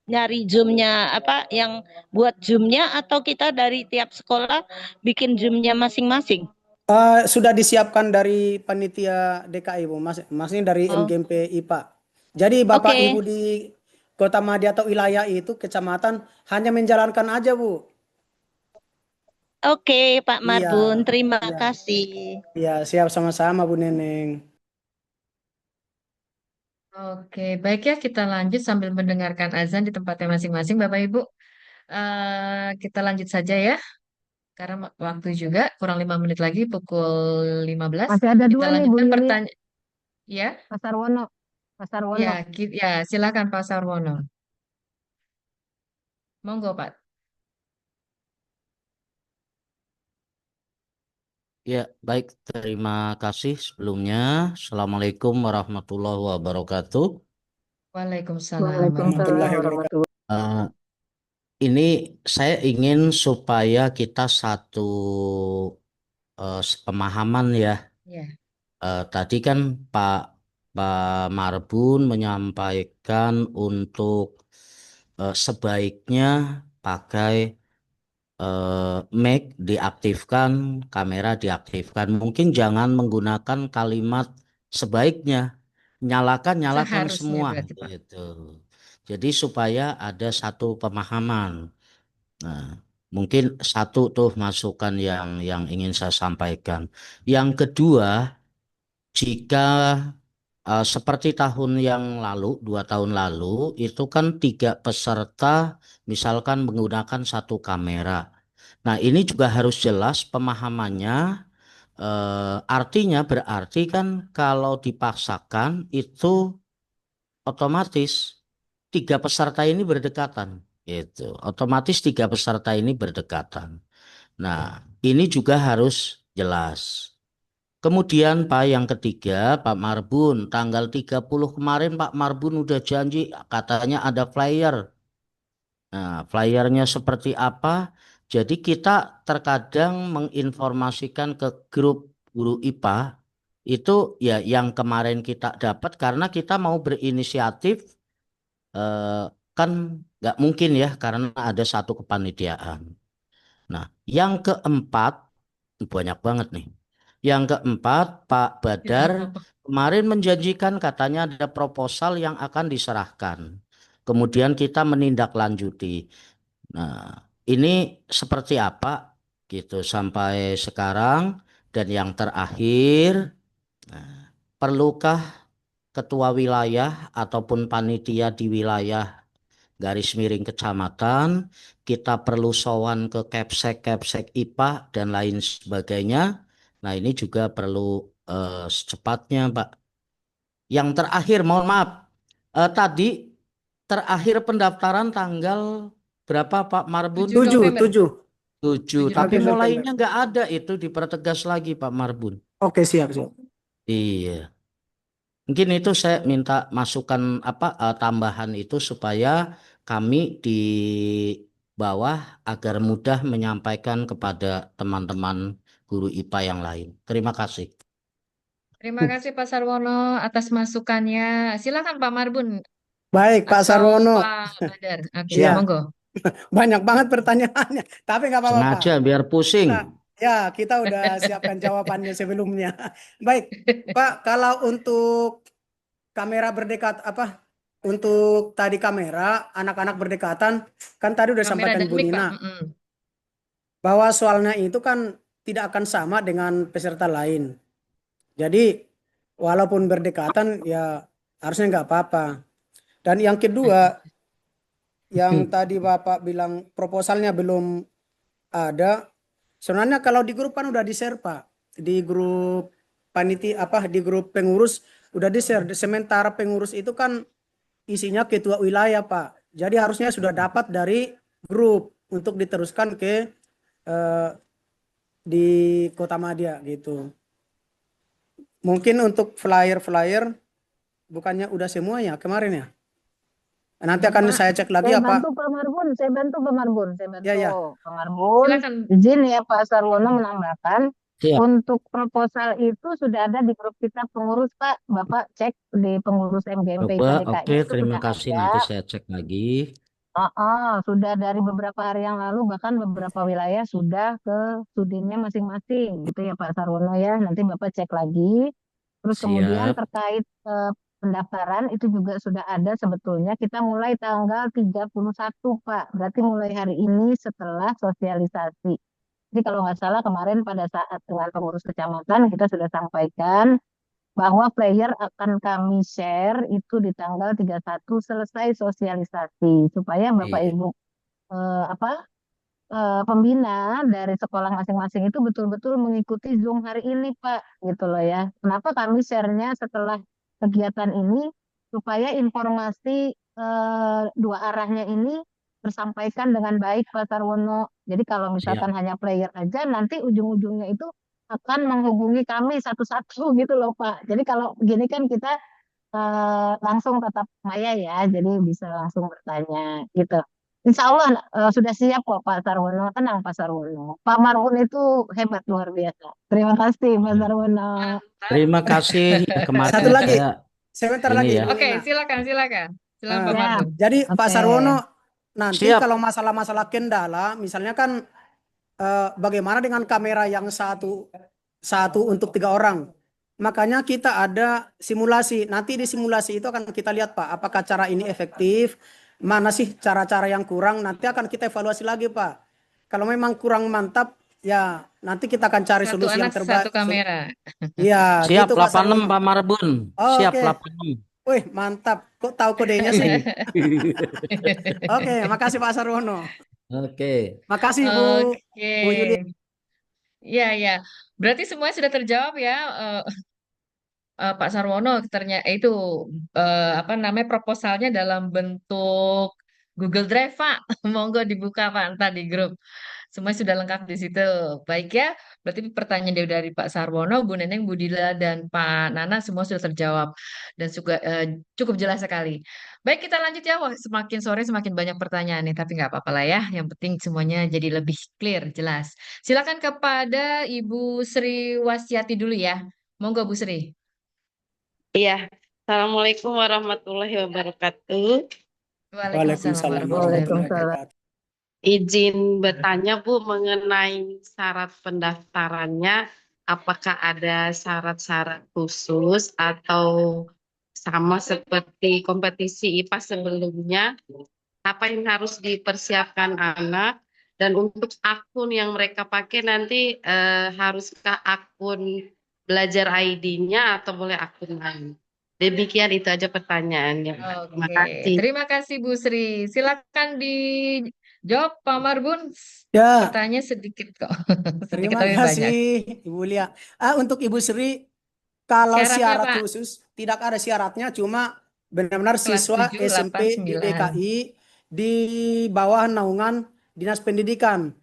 nyari Zoom-nya yang buat Zoom-nya atau kita dari tiap sekolah bikin Zoom-nya masing-masing? Sudah disiapkan dari panitia DKI Bu, maksudnya dari MGMP IPA. Jadi Bapak Ibu di Kota Madia atau wilayah itu kecamatan hanya menjalankan aja Bu. Oke, Pak Marbun, terima kasih. Ya, siap sama-sama Bu Neneng. Oke, baik ya kita lanjut sambil mendengarkan azan di tempatnya masing-masing Bapak Ibu. Kita lanjut saja ya. Karena waktu juga kurang 5 menit lagi pukul 15. Masih ada Kita dua nih Bu lanjutkan Yuli. pertanyaan. Ya. Pak Sarwono. Ya, silakan Pak Sarwono. Monggo Pak. Ya, baik. Terima kasih sebelumnya. Assalamualaikum warahmatullahi wabarakatuh. Waalaikumsalam. Ini saya ingin supaya kita satu pemahaman ya. Tadi kan Pak Marbun menyampaikan untuk sebaiknya pakai mic diaktifkan, kamera diaktifkan. Mungkin jangan menggunakan kalimat sebaiknya, nyalakan semua gitu. Jadi supaya ada satu pemahaman. Nah, mungkin satu tuh masukan yang ingin saya sampaikan. Yang kedua, jika seperti tahun yang lalu, 2 tahun lalu, itu kan 3 peserta misalkan menggunakan satu kamera. Nah, ini juga harus jelas pemahamannya. Artinya berarti kan kalau dipaksakan itu otomatis 3 peserta ini berdekatan. Gitu. Otomatis 3 peserta ini berdekatan. Nah, ini juga harus jelas. Kemudian Pak yang ketiga, Pak Marbun, tanggal 30 kemarin Pak Marbun udah janji katanya ada flyer. Nah, flyernya seperti apa? Jadi kita terkadang menginformasikan ke grup guru IPA itu ya yang kemarin kita dapat karena kita mau berinisiatif kan nggak mungkin ya karena ada satu kepanitiaan. Nah, yang keempat banyak banget nih. Yang keempat, Pak Badar kemarin menjanjikan katanya ada proposal yang akan diserahkan. Kemudian kita menindaklanjuti. Nah, ini seperti apa gitu sampai sekarang. Dan yang terakhir, perlukah ketua wilayah ataupun panitia di wilayah garis miring kecamatan, kita perlu sowan ke Kepsek IPA dan lain sebagainya. Nah, ini juga perlu secepatnya, Pak. Yang terakhir, mohon maaf, tadi terakhir pendaftaran tanggal berapa, Pak Marbun? 7. Tapi mulainya nggak ada, itu dipertegas lagi, Pak Marbun. Oke, siap. Iya. Mungkin itu saya minta masukan tambahan itu supaya kami di bawah agar mudah menyampaikan kepada teman-teman guru IPA yang lain. Terima kasih. Terima kasih Pak Sarwono atas masukannya. Silakan Pak Marbun. Baik Pak Sarwono. Pak Badar. Oke, Ya. monggo. Banyak banget pertanyaannya, tapi nggak apa-apa. Sengaja biar pusing. Ya, kita udah siapkan jawabannya sebelumnya. Baik, Pak, kalau untuk kamera untuk tadi kamera anak-anak berdekatan, kan tadi udah sampaikan Bu Nina bahwa soalnya itu kan tidak akan sama dengan peserta lain. Jadi walaupun berdekatan ya harusnya nggak apa-apa. Dan yang kedua, yang tadi Bapak bilang proposalnya belum ada. Sebenarnya kalau di grup kan udah di-share Pak. Di grup panitia di grup pengurus udah di-share. Sementara pengurus itu kan isinya ketua wilayah, Pak. Jadi harusnya sudah dapat dari grup untuk diteruskan ke di Kota Madia gitu. Mungkin untuk flyer-flyer bukannya udah semuanya kemarin ya? Nanti akan saya cek lagi Saya ya, Pak. bantu Pak Marbun, saya bantu Pak Marbun, saya bantu Ya, ya. Pak Marbun. Silakan. Izin ya Pak Sarwono menambahkan. Siap. Untuk proposal itu sudah ada di grup kita pengurus Pak. Bapak cek di pengurus MGMP Coba, KDKI oke, itu terima sudah kasih. ada. Nanti saya cek lagi. Sudah dari beberapa hari yang lalu, bahkan beberapa wilayah sudah ke sudinnya masing-masing gitu ya Pak Sarwono ya. Nanti Bapak cek lagi. Terus kemudian Siap. terkait pendaftaran itu juga sudah ada sebetulnya. Kita mulai tanggal 31 Pak. Berarti mulai hari ini setelah sosialisasi. Jadi kalau nggak salah kemarin pada saat dengan pengurus kecamatan kita sudah sampaikan bahwa player akan kami share itu di tanggal 31 selesai sosialisasi supaya Bapak Iya. Ibu pembina dari sekolah masing-masing itu betul-betul mengikuti Zoom hari ini Pak gitu loh ya. Kenapa kami share-nya setelah kegiatan ini supaya informasi dua arahnya ini tersampaikan dengan baik Pak Sarwono. Jadi kalau misalkan Siap. hanya player aja nanti ujung-ujungnya itu akan menghubungi kami satu-satu gitu loh Pak. Jadi kalau begini kan kita langsung tatap maya ya, jadi bisa langsung bertanya gitu. Insya Allah sudah siap kok Pak Sarwono, tenang Pak Sarwono. Pak Marun itu hebat luar biasa. Terima kasih Pak Sarwono. Terima kasih. Kemarin Satu lagi, saya sebentar ini lagi ya. Ibu Oke, Nina. silakan. Silakan Pak Marbun. Jadi Pak Oke. Sarwono, nanti Siap. kalau masalah-masalah kendala, misalnya kan bagaimana dengan kamera yang satu untuk 3 orang. Makanya kita ada simulasi. Nanti di simulasi itu akan kita lihat Pak, apakah cara ini efektif, mana sih cara-cara yang kurang, nanti akan kita evaluasi lagi Pak. Kalau memang kurang mantap, ya nanti kita akan cari Satu solusi yang anak, terbaik. satu kamera. Iya, Siap, gitu Pak 86 Sarwono. Pak Marbun. Siap, Oke. 86. Wih, mantap. Kok tahu kodenya sih? Oke, makasih Pak Sarwono. Oke. Makasih Bu Yuli. Iya. Berarti semuanya sudah terjawab ya, Pak Sarwono. Ternyata itu apa namanya proposalnya dalam bentuk Google Drive, Pak. Monggo dibuka Pak ntar di grup. Semua sudah lengkap di situ. Baik ya. Berarti pertanyaan dari Pak Sarwono, Bu Neneng, Bu Dila, dan Pak Nana semua sudah terjawab dan juga cukup jelas sekali. Baik, kita lanjut ya. Wah, semakin sore semakin banyak pertanyaan nih, tapi nggak apa-apa lah ya. Yang penting semuanya jadi lebih clear, jelas. Silakan kepada Ibu Sri Wasyati dulu ya. Monggo Bu Sri. Iya, Assalamualaikum warahmatullahi wabarakatuh. Waalaikumsalam Waalaikumsalam. warahmatullahi Izin bertanya Bu mengenai syarat pendaftarannya, apakah ada syarat-syarat khusus atau sama seperti kompetisi IPA sebelumnya? Apa yang harus dipersiapkan anak? Dan untuk akun yang mereka pakai nanti haruskah akun belajar ID-nya atau boleh akun lain? Demikian itu aja pertanyaannya. Terima kasih. Terima kasih Bu Sri. Silakan dijawab Pak Marbun. Ya. Pertanyaannya sedikit kok. Terima tapi kasih banyak. Ibu Lia. Untuk Ibu Sri, kalau Syaratnya, syarat Pak? khusus tidak ada syaratnya, cuma benar-benar Kelas siswa 7, SMP 8, di 9. DKI di bawah naungan Dinas Pendidikan.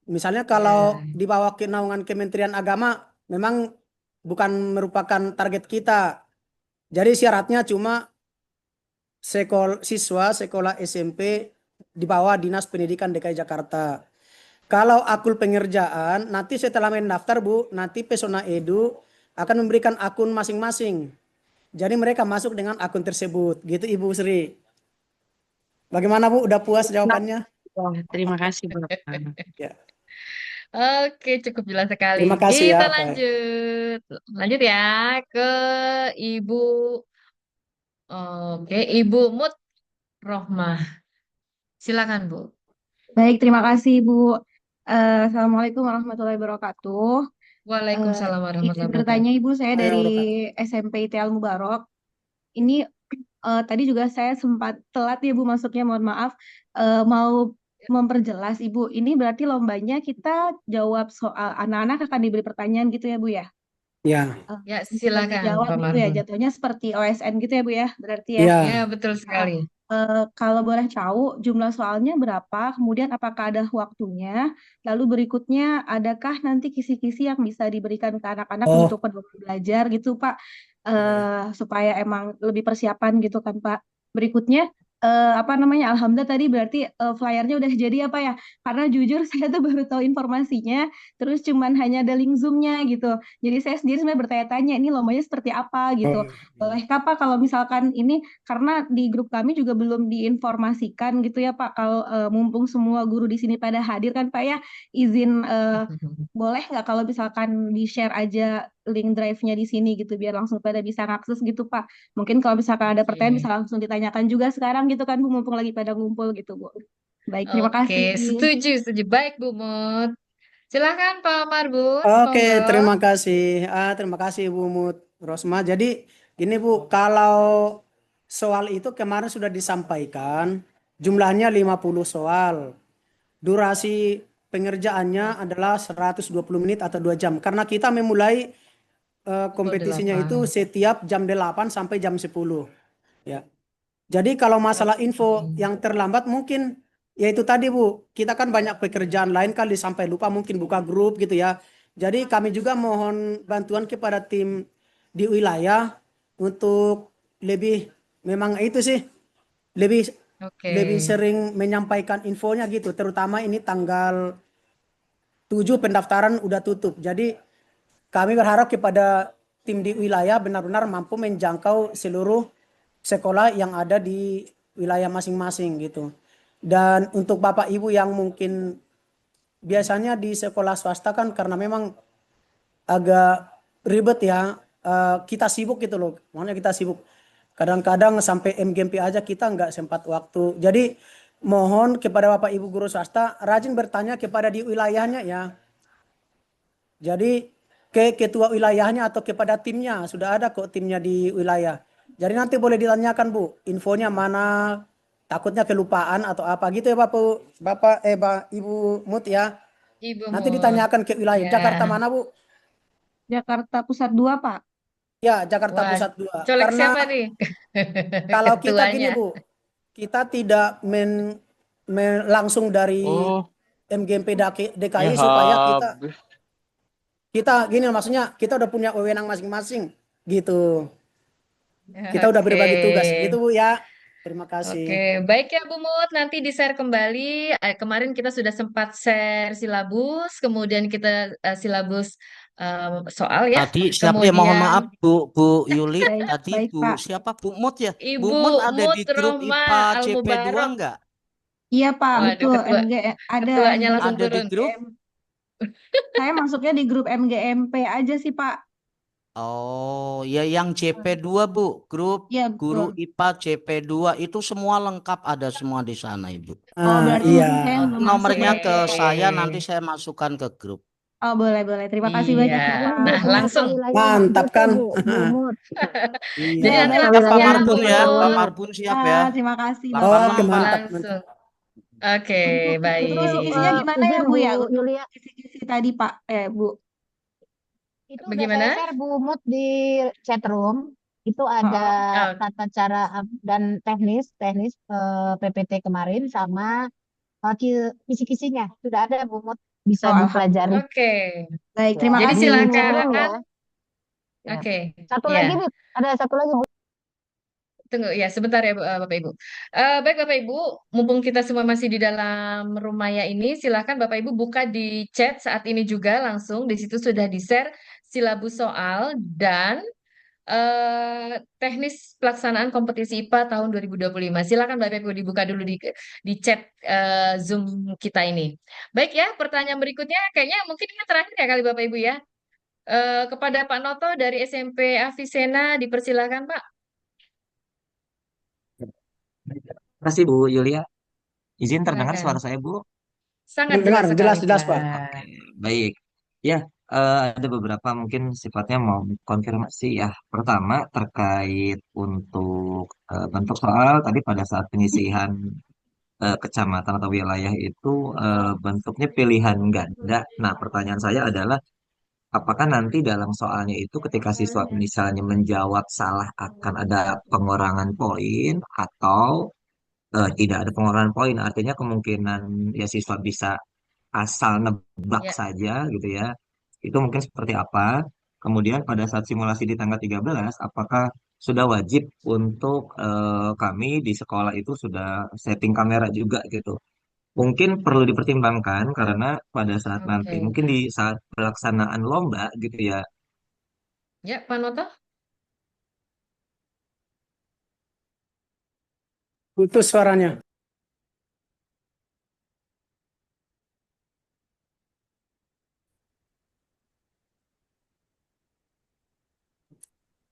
Misalnya kalau di bawah naungan Kementerian Agama, memang bukan merupakan target kita. Jadi syaratnya cuma siswa sekolah SMP di bawah Dinas Pendidikan DKI Jakarta. Kalau akun pengerjaan, nanti setelah mendaftar Bu, nanti Pesona Edu akan memberikan akun masing-masing. Jadi mereka masuk dengan akun tersebut. Gitu Ibu Sri. Bagaimana Bu? Udah puas jawabannya? Terima kasih Bapak. Ya. Oke, cukup jelas sekali. Terima kasih Kita ya, Pak. lanjut ya ke Ibu. Oke, Ibu Mut Rohmah. Silakan Bu. Baik, terima kasih Bu. Assalamualaikum warahmatullahi wabarakatuh. Waalaikumsalam warahmatullahi Izin wabarakatuh. bertanya Ibu, saya dari SMP IT Al Mubarok. Ini tadi juga saya sempat telat ya Bu masuknya, mohon maaf. Mau memperjelas Ibu, ini berarti lombanya kita jawab soal anak-anak akan diberi pertanyaan gitu ya Bu ya? Ya, Ya, Bisa silakan dijawab Pak gitu ya, Marbun. jatuhnya seperti OSN gitu ya Bu ya, berarti ya. ya. Ya, betul sekali. Kalau boleh tahu jumlah soalnya berapa, kemudian apakah ada waktunya, lalu berikutnya adakah nanti kisi-kisi yang bisa diberikan ke anak-anak Oh, untuk pedoman belajar gitu Pak, supaya emang lebih persiapan gitu kan Pak. Berikutnya apa namanya, alhamdulillah tadi berarti flyernya udah jadi apa ya? Karena jujur saya tuh baru tahu informasinya, terus cuman hanya ada link Zoom-nya gitu. Jadi saya sendiri sebenarnya bertanya-tanya ini lombanya seperti apa gitu. Bolehkah Pak kalau misalkan ini, karena di grup kami juga belum diinformasikan gitu ya Pak, kalau mumpung semua guru di sini pada hadir kan Pak ya, izin boleh nggak kalau misalkan di-share aja link drive-nya di sini gitu biar langsung pada bisa ngakses gitu Pak. Mungkin kalau misalkan ada pertanyaan bisa Oke. langsung ditanyakan juga sekarang gitu kan Bu, mumpung lagi pada ngumpul gitu Bu. Baik, terima Oke, kasih. setuju, setuju. Baik, Bu Mut. Silakan Pak Marbun, oke, monggo. terima kasih Bu Mut Rosma. Jadi gini Bu, kalau soal itu kemarin sudah disampaikan, jumlahnya 50 soal. Durasi pengerjaannya adalah 120 menit atau 2 jam. Karena kita memulai kompetisinya itu 8. setiap jam 8 sampai jam 10. Ya. Jadi kalau masalah info yang terlambat mungkin ya itu tadi Bu, kita kan banyak pekerjaan lain kali sampai lupa mungkin buka grup gitu ya. Jadi kami juga mohon bantuan kepada tim di wilayah untuk lebih, memang itu sih, lebih Oke. lebih sering menyampaikan infonya gitu, terutama ini tanggal 7 pendaftaran udah tutup. Jadi kami berharap kepada tim di wilayah benar-benar mampu menjangkau seluruh sekolah yang ada di wilayah masing-masing gitu. Dan untuk Bapak Ibu yang mungkin biasanya di sekolah swasta kan karena memang agak ribet ya, kita sibuk gitu loh. Makanya kita sibuk. Kadang-kadang sampai MGMP aja kita nggak sempat waktu. Jadi mohon kepada Bapak Ibu guru swasta rajin bertanya kepada di wilayahnya ya. Jadi ke ketua wilayahnya atau kepada timnya, sudah ada kok timnya di wilayah. Jadi nanti boleh ditanyakan Bu, infonya mana, takutnya kelupaan atau apa gitu ya Ibu Mut ya. Ibu Nanti Mut. ditanyakan ke wilayah. Ya. Jakarta mana Bu? Jakarta Pusat 2 Pak. Ya, Jakarta Wah, Pusat 2. colek Karena siapa nih? kalau kita gini Ketuanya. Bu, kita tidak langsung dari Oh, MGMP DKI ya supaya kita habis. kita gini maksudnya kita udah punya wewenang masing-masing gitu. Kita udah Oke. berbagi tugas gitu Bu ya. Terima Oke, kasih. baik ya Bu Mut, nanti di-share kembali. Kemarin kita sudah sempat share silabus, kemudian kita silabus soal ya. Tadi siapa ya, mohon Kemudian maaf Bu Yuli, Baik, tadi baik Bu Pak. siapa, Bu Mut ya? Bu Ibu Mut ada Mut di grup Roma IPA CP2 Al-Mubarok. enggak? Iya Pak, Waduh, betul. ketua, Ada ketuanya di langsung Ada di turun. grup? saya masuknya di grup MGMP aja sih Pak. Oh, ya yang CP2 Bu, grup Iya guru betul. IPA CP2 itu semua lengkap, ada semua di sana Ibu. Oh berarti Iya. mungkin saya belum masuk Nomornya berarti ke ya Pak. saya, nanti saya masukkan ke grup. Oh boleh boleh. Terima kasih Iya, banyak ya Pak. nah langsung. Mantap kan? Jadi Iya. nanti Siap langsung Pak ya Bu Marbun ya, Pak Mut. Marbun siap ya. Terima kasih 8 Bapak. Oke, mantap. Langsung. Oke, Untuk baik. kisi-kisinya gimana ya izin Bu Bu ya? Untuk Yulia, kisi-kisi tadi Pak, Bu. itu udah saya Bagaimana? share Bu Mut di chat room. Itu ada Oh, tata cara dan teknis PPT kemarin sama kisi-kisinya. Sudah ada Bu Mut, bisa Oh dipelajari. oke. Baik, Ya, terima Jadi di kasih Bu. chat room ya. silakan. Ya. Oke, Satu ya. lagi nih, ada satu lagi Bu. Tunggu ya sebentar ya Bapak Ibu. Baik Bapak Ibu, mumpung kita semua masih di dalam Rumaya ini, silakan Bapak Ibu buka di chat saat ini juga langsung. Di situ sudah di-share silabus soal dan teknis pelaksanaan kompetisi IPA tahun 2025. Silakan Bapak Ibu dibuka dulu di chat Zoom kita ini. Baik ya, pertanyaan berikutnya kayaknya mungkin ini terakhir ya kali Bapak Ibu ya. Kepada Pak Noto dari SMP Avicenna, dipersilakan Pak. Terima kasih Bu Yulia. Izin terdengar suara Silakan. saya Bu? Sangat Dengar jelas jelas sekali, jelas Pak. Oke, baik. Ya, ada beberapa mungkin sifatnya mau konfirmasi ya. Pertama terkait untuk bentuk soal tadi pada saat penyisihan kecamatan atau wilayah itu bentuknya pilihan ganda. Nah, pertanyaan saya adalah apakah nanti dalam soalnya itu ketika siswa misalnya menjawab salah akan ada pengurangan poin atau tidak ada pengurangan poin. Artinya kemungkinan ya siswa bisa asal nebak Ya, saja gitu ya. Itu mungkin seperti apa. Kemudian pada saat simulasi di tanggal 13, apakah sudah wajib untuk kami di sekolah itu sudah setting kamera juga gitu. Mungkin perlu dipertimbangkan karena pada saat nanti, oke. mungkin di saat pelaksanaan lomba gitu ya. Ya, Pak Noto. Putus suaranya.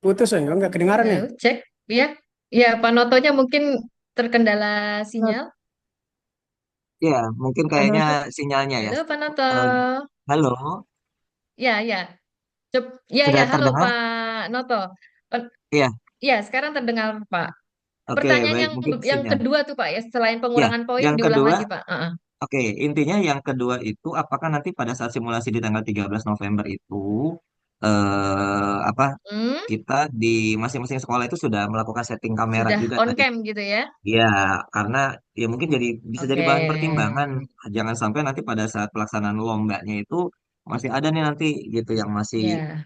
Putus ya, enggak kedengaran ya? Halo, cek. Ya, ya, Pak Notonya mungkin terkendala sinyal. Ya, mungkin Pak kayaknya Noto. sinyalnya ya. Halo, Pak Noto. Eh, halo, Ya, ya. Ya, ya, sudah halo terdengar? Pak Noto. Pen- Iya, Ya, sekarang terdengar Pak. oke, Pertanyaan baik, yang mungkin yang sinyal. kedua tuh Pak ya, selain Ya, pengurangan poin yang diulang kedua, lagi Pak. oke, intinya yang kedua itu apakah nanti pada saat simulasi di tanggal 13 November itu apa Hmm, kita di masing-masing sekolah itu sudah melakukan setting kamera sudah juga on tadi. cam gitu ya? Ya, karena ya mungkin jadi bisa jadi Oke. bahan pertimbangan. Jangan sampai nanti pada saat pelaksanaan lombanya itu masih ada nih nanti gitu yang masih Ya.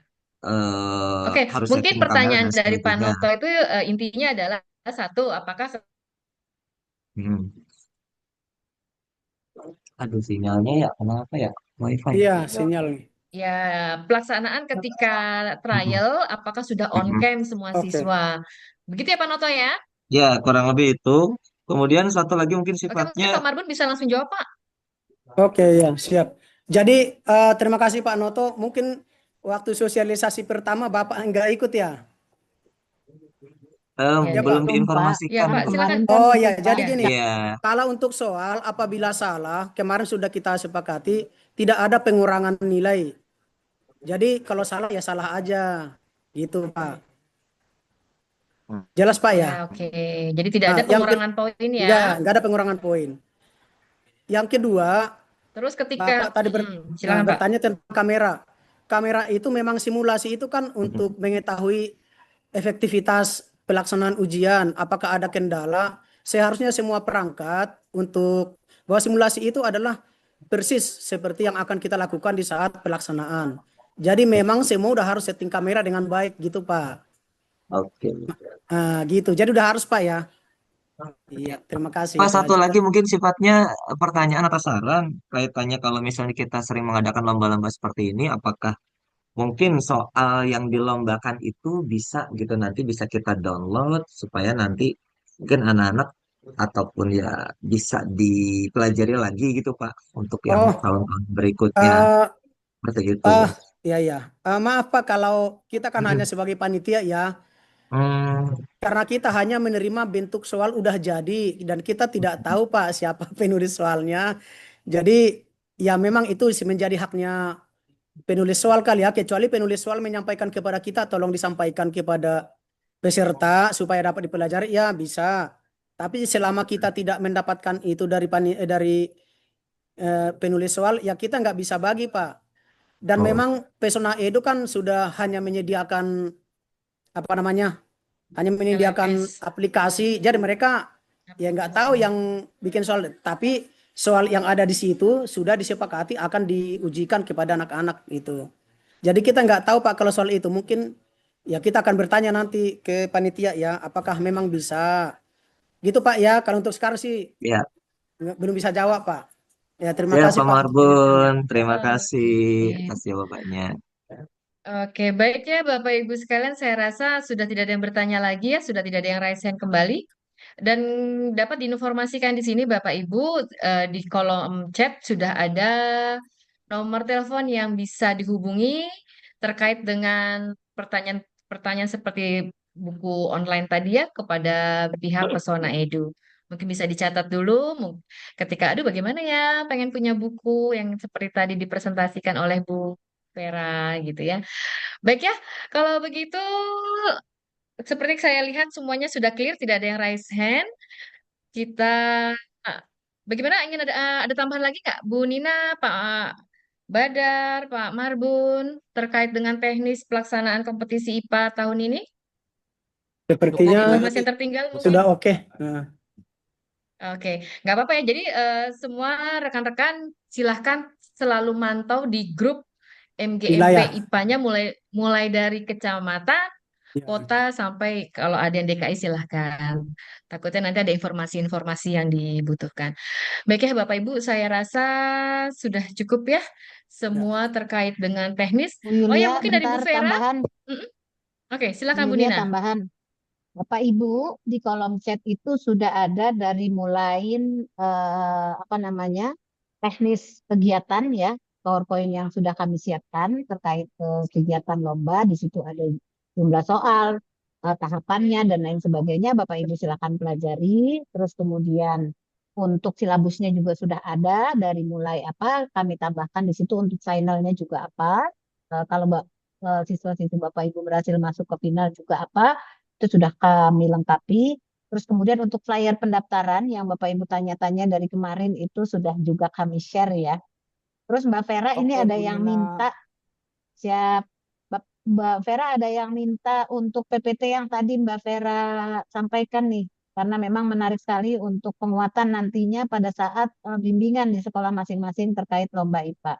Oke, harus mungkin setting kamera pertanyaan dan dari Pak sebagainya. Noto itu intinya adalah satu, apakah Hmm. Aduh, sinyalnya ya kenapa ya? WiFi. Iya, sinyal nih. ya pelaksanaan ketika Mm-mm. trial, apakah sudah on Mm-mm. cam semua Oke. siswa? Begitu ya Pak Noto ya? Ya, kurang lebih itu. Kemudian satu lagi mungkin Oke, sifatnya, mungkin Pak Marbun bisa langsung jawab Pak. Oke, ya, siap. Jadi, terima kasih Pak Noto. Mungkin waktu sosialisasi pertama Bapak enggak ikut ya? Ya, Ya, belum Pak. ya diinformasikan. Pak, silakan. Oh ikut, ya, Pak. jadi gini, Iya. kalau untuk soal apabila salah, kemarin sudah kita sepakati, tidak ada pengurangan nilai. Jadi kalau salah ya salah aja, gitu Pak. Jelas Pak Ya, ya? oke. Jadi tidak Nah, ada pengurangan poin ya. enggak ada pengurangan poin. Yang kedua, Terus Bapak ketika, tadi silakan Pak. bertanya tentang kamera. Kamera itu memang simulasi itu kan untuk mengetahui efektivitas pelaksanaan ujian, apakah ada kendala. Seharusnya semua perangkat untuk bahwa simulasi itu adalah persis seperti yang akan kita lakukan di saat pelaksanaan. Jadi memang semua udah harus setting kamera dengan baik gitu Pak. Oke. Nah, gitu. Jadi udah harus Pak ya. Iya, terima kasih Pak, itu satu aja. lagi mungkin sifatnya pertanyaan atau saran kaitannya kalau misalnya kita sering mengadakan lomba-lomba seperti ini, apakah mungkin soal yang dilombakan itu bisa gitu nanti bisa kita download supaya nanti mungkin anak-anak ataupun ya bisa dipelajari lagi gitu Pak untuk yang Oh, tahun-tahun berikutnya eh seperti itu. ya ya. Maaf Pak kalau kita kan hanya Mm-mm. sebagai panitia ya. Hmm, Karena kita hanya menerima bentuk soal udah jadi dan kita tidak tahu Pak siapa penulis soalnya. Jadi ya memang itu menjadi haknya penulis soal kali ya. Kecuali penulis soal menyampaikan kepada kita, tolong disampaikan kepada peserta supaya dapat dipelajari ya bisa. Tapi selama kita tidak mendapatkan itu dari penulis soal ya kita nggak bisa bagi Pak. Dan oh, memang Pesona Edu kan sudah hanya menyediakan apa namanya? Hanya menyediakan LMS. aplikasi. Jadi mereka ya nggak tahu yang bikin soal. Tapi soal yang ada di situ sudah disepakati akan diujikan kepada anak-anak itu. Jadi kita nggak tahu Pak kalau soal itu. Mungkin ya kita akan bertanya nanti ke panitia ya. Apakah memang bisa. Gitu Pak ya. Kalau untuk sekarang sih ya, belum bisa jawab Pak. Ya terima ya kasih Pak Pak. Marbun, terima kasih Oke. atas jawabannya. Oke, baik ya Bapak Ibu sekalian, saya rasa sudah tidak ada yang bertanya lagi ya, sudah tidak ada yang raise hand kembali. Dan dapat diinformasikan di sini Bapak Ibu, di kolom chat sudah ada nomor telepon yang bisa dihubungi terkait dengan pertanyaan-pertanyaan seperti buku online tadi ya kepada pihak Pesona Edu. Mungkin bisa dicatat dulu ketika, aduh bagaimana ya, pengen punya buku yang seperti tadi dipresentasikan oleh Bu Vera gitu ya. Baik ya, kalau begitu seperti saya lihat semuanya sudah clear, tidak ada yang raise hand. Kita ah, bagaimana ingin ada tambahan lagi nggak Bu Nina, Pak Badar, Pak Marbun, terkait dengan teknis pelaksanaan kompetisi IPA tahun ini? Sepertinya Ada informasi yang tertinggal mungkin? sudah oke. Nah, Oke, nggak apa-apa ya. Jadi semua rekan-rekan silahkan selalu mantau di grup MGMP wilayah. IPA-nya mulai mulai dari kecamatan, Ya. kota sampai kalau ada yang DKI silahkan. Takutnya nanti ada informasi-informasi yang dibutuhkan. Baik ya Bapak Ibu, saya rasa sudah cukup ya semua terkait dengan teknis. Bu Oh ya Yulia, mungkin dari Bu bentar Vera. tambahan. Mm-mm. Oke, Bu silakan Bu Yulia Nina. tambahan. Bapak Ibu di kolom chat itu sudah ada dari mulai apa namanya teknis kegiatan ya, PowerPoint yang sudah kami siapkan terkait kegiatan lomba. Di situ ada jumlah soal, tahapannya dan lain sebagainya. Bapak Ibu silakan pelajari. Terus kemudian untuk silabusnya juga sudah ada dari mulai apa kami tambahkan di situ untuk finalnya juga apa. Kalau siswa-siswa Bapak Ibu berhasil masuk ke final juga apa itu sudah kami lengkapi. Terus kemudian untuk flyer pendaftaran yang Bapak Ibu tanya-tanya dari kemarin itu sudah juga kami share ya. Terus Mbak Vera ini Oke, ada Bu yang Nina. minta siap Mbak Vera ada yang minta untuk PPT yang tadi Mbak Vera sampaikan nih. Karena memang menarik sekali untuk penguatan nantinya pada saat bimbingan di sekolah masing-masing terkait lomba IPA.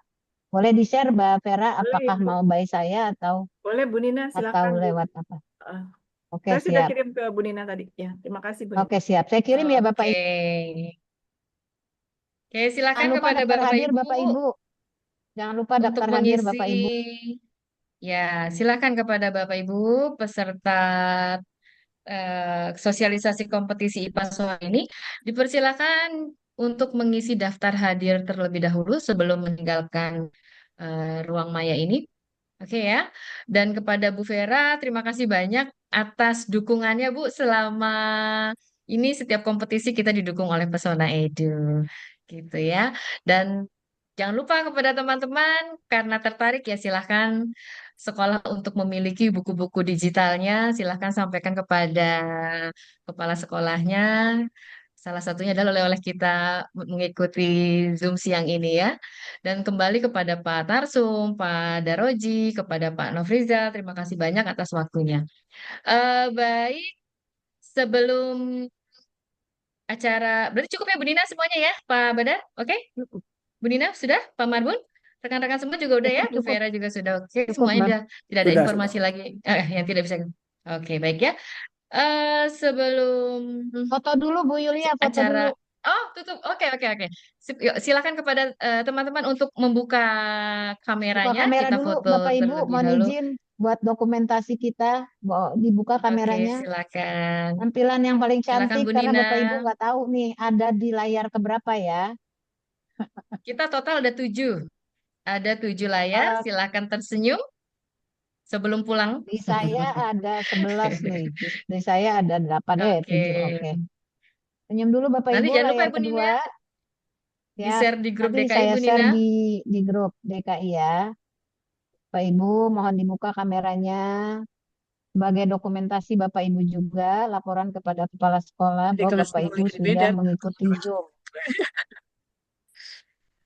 Boleh di-share Mbak Vera Boleh, apakah Ibu. mau by saya atau Boleh, Bu Nina, silakan, Bu. lewat apa? Uh, Oke, saya sudah siap. kirim ke Bu Nina tadi. Ya, terima kasih, Bu Nina. Oke, siap. Saya kirim ya Bapak Oke. Ibu. Oke, Jangan silakan lupa kepada daftar Bapak hadir Ibu Bapak Ibu. Jangan lupa untuk daftar hadir mengisi. Bapak Ibu. Ya, silakan kepada Bapak Ibu peserta sosialisasi kompetisi IPA sore ini dipersilakan untuk mengisi daftar hadir terlebih dahulu sebelum meninggalkan ruang maya ini. Oke ya. Dan kepada Bu Vera, terima kasih banyak atas dukungannya Bu selama ini setiap kompetisi kita didukung oleh Pesona Edu. Gitu ya. Dan jangan lupa kepada teman-teman karena tertarik ya silahkan sekolah untuk memiliki buku-buku digitalnya silahkan sampaikan kepada kepala sekolahnya. Salah satunya adalah oleh-oleh kita mengikuti Zoom siang ini ya. Dan kembali kepada Pak Tarsum, Pak Daroji, kepada Pak Nofriza, terima kasih banyak atas waktunya. Baik, sebelum acara, berarti cukup ya Bu Nina semuanya ya, Pak Badar? Oke? Bu Nina sudah? Pak Marbun? Rekan-rekan semua juga udah ya? Bu Cukup, Vera juga sudah oke? cukup Semuanya Mbak. udah tidak ada Sudah. informasi lagi yang tidak bisa. Oke, baik ya. Sebelum Foto dulu Bu Yulia, foto acara dulu. oh tutup oke oke oke Yuk, silakan kepada teman-teman untuk membuka Buka kameranya kamera kita dulu foto Bapak Ibu, terlebih mohon dahulu. izin buat dokumentasi kita. Dibuka Oke, kameranya. silakan Tampilan yang paling silakan cantik Bu karena Nina. Bapak Ibu nggak tahu nih ada di layar keberapa ya. Kita total ada 7 layar, silakan tersenyum sebelum pulang. Di saya ada 11 nih. Di saya ada 8 Oke. 7. Oke. Senyum dulu Bapak Nanti Ibu jangan lupa layar ya Bu kedua. Nina Siap. di-share di grup Nanti DKI saya Bu share Nina. di grup DKI ya. Bapak Ibu mohon dibuka kameranya. Sebagai dokumentasi Bapak Ibu juga laporan kepada kepala sekolah bahwa Bapak Ibu sudah mengikuti Zoom.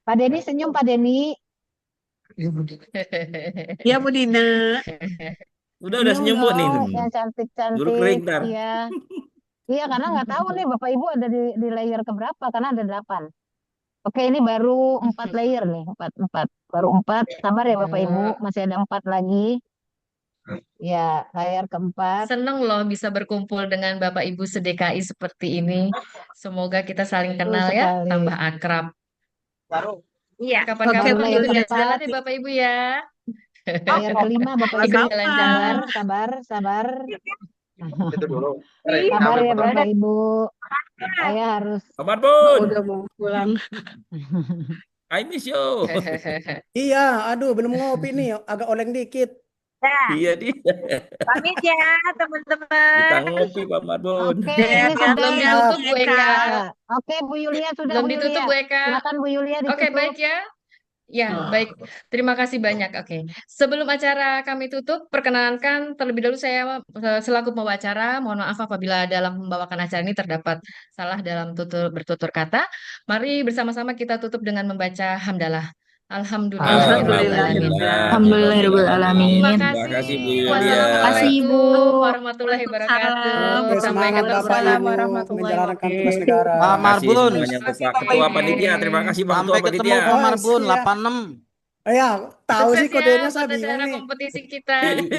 Pak Denny senyum Pak Denny. Ya Bu Nina. Udah senyum Bu nih. dong, yang Buru cantik-cantik. kering ntar. Iya. Iya, karena nggak tahu nih Bapak Ibu ada di layer keberapa karena ada 8. Oke, ini baru 4 layer nih, 4. Baru 4. Sabar ya Bapak Ibu, masih ada 4 lagi. Ya, layar keempat. Seneng loh bisa berkumpul dengan Bapak Ibu se-DKI seperti ini. Semoga kita saling Betul kenal ya, sekali. tambah akrab. Iya. Kapan-kapan Baru ikut layar jalan-jalan keempat. nih Bapak Ibu ya. Layar kelima Bapak Ibu. Ikut jalan-jalan. Sabar. Sabar ya Bapak Ibu. Saya harus. Pak Marbun, Udah mau pulang. I miss you. Iya, aduh belum ngopi nih, agak oleng dikit. Iya dia. Pamit ya Kita teman-teman. ngopi Pak Marbun. Oke, ini sudah Belum ditutup Bu Eka. Oke, Bu Yulia sudah Belum Bu ditutup Yulia. Bu Eka. Silakan Bu Yulia Oke, ditutup. baik ya. Ya, baik. Terima kasih banyak. Oke. Sebelum acara kami tutup, perkenankan terlebih dahulu saya selaku pembawa acara, mohon maaf apabila dalam membawakan acara ini terdapat salah dalam bertutur kata. Mari bersama-sama kita tutup dengan membaca hamdalah. Alhamdulillahirobbilalamin. Alhamdulillahirobbilalamin. Terima Alhamdulillah. Terima kasih Bu kasih. Yulia. Terima kasih Ibu. Wassalamualaikum warahmatullahi wabarakatuh. Oke, Sampai semangat ketemu. Bapak Waalaikumsalam Ibu warahmatullahi menjalankan tugas wabarakatuh. negara. Pak Terima kasih Marbun, semuanya untuk kasih Pak Bapak Ketua Ibu. Panitia. Terima kasih Pak sampai Ketua ketemu Panitia. Pak Oh Marbun siap. 86. Ya, tahu Sukses sih ya kodenya saya buat bingung acara nih. kompetisi kita.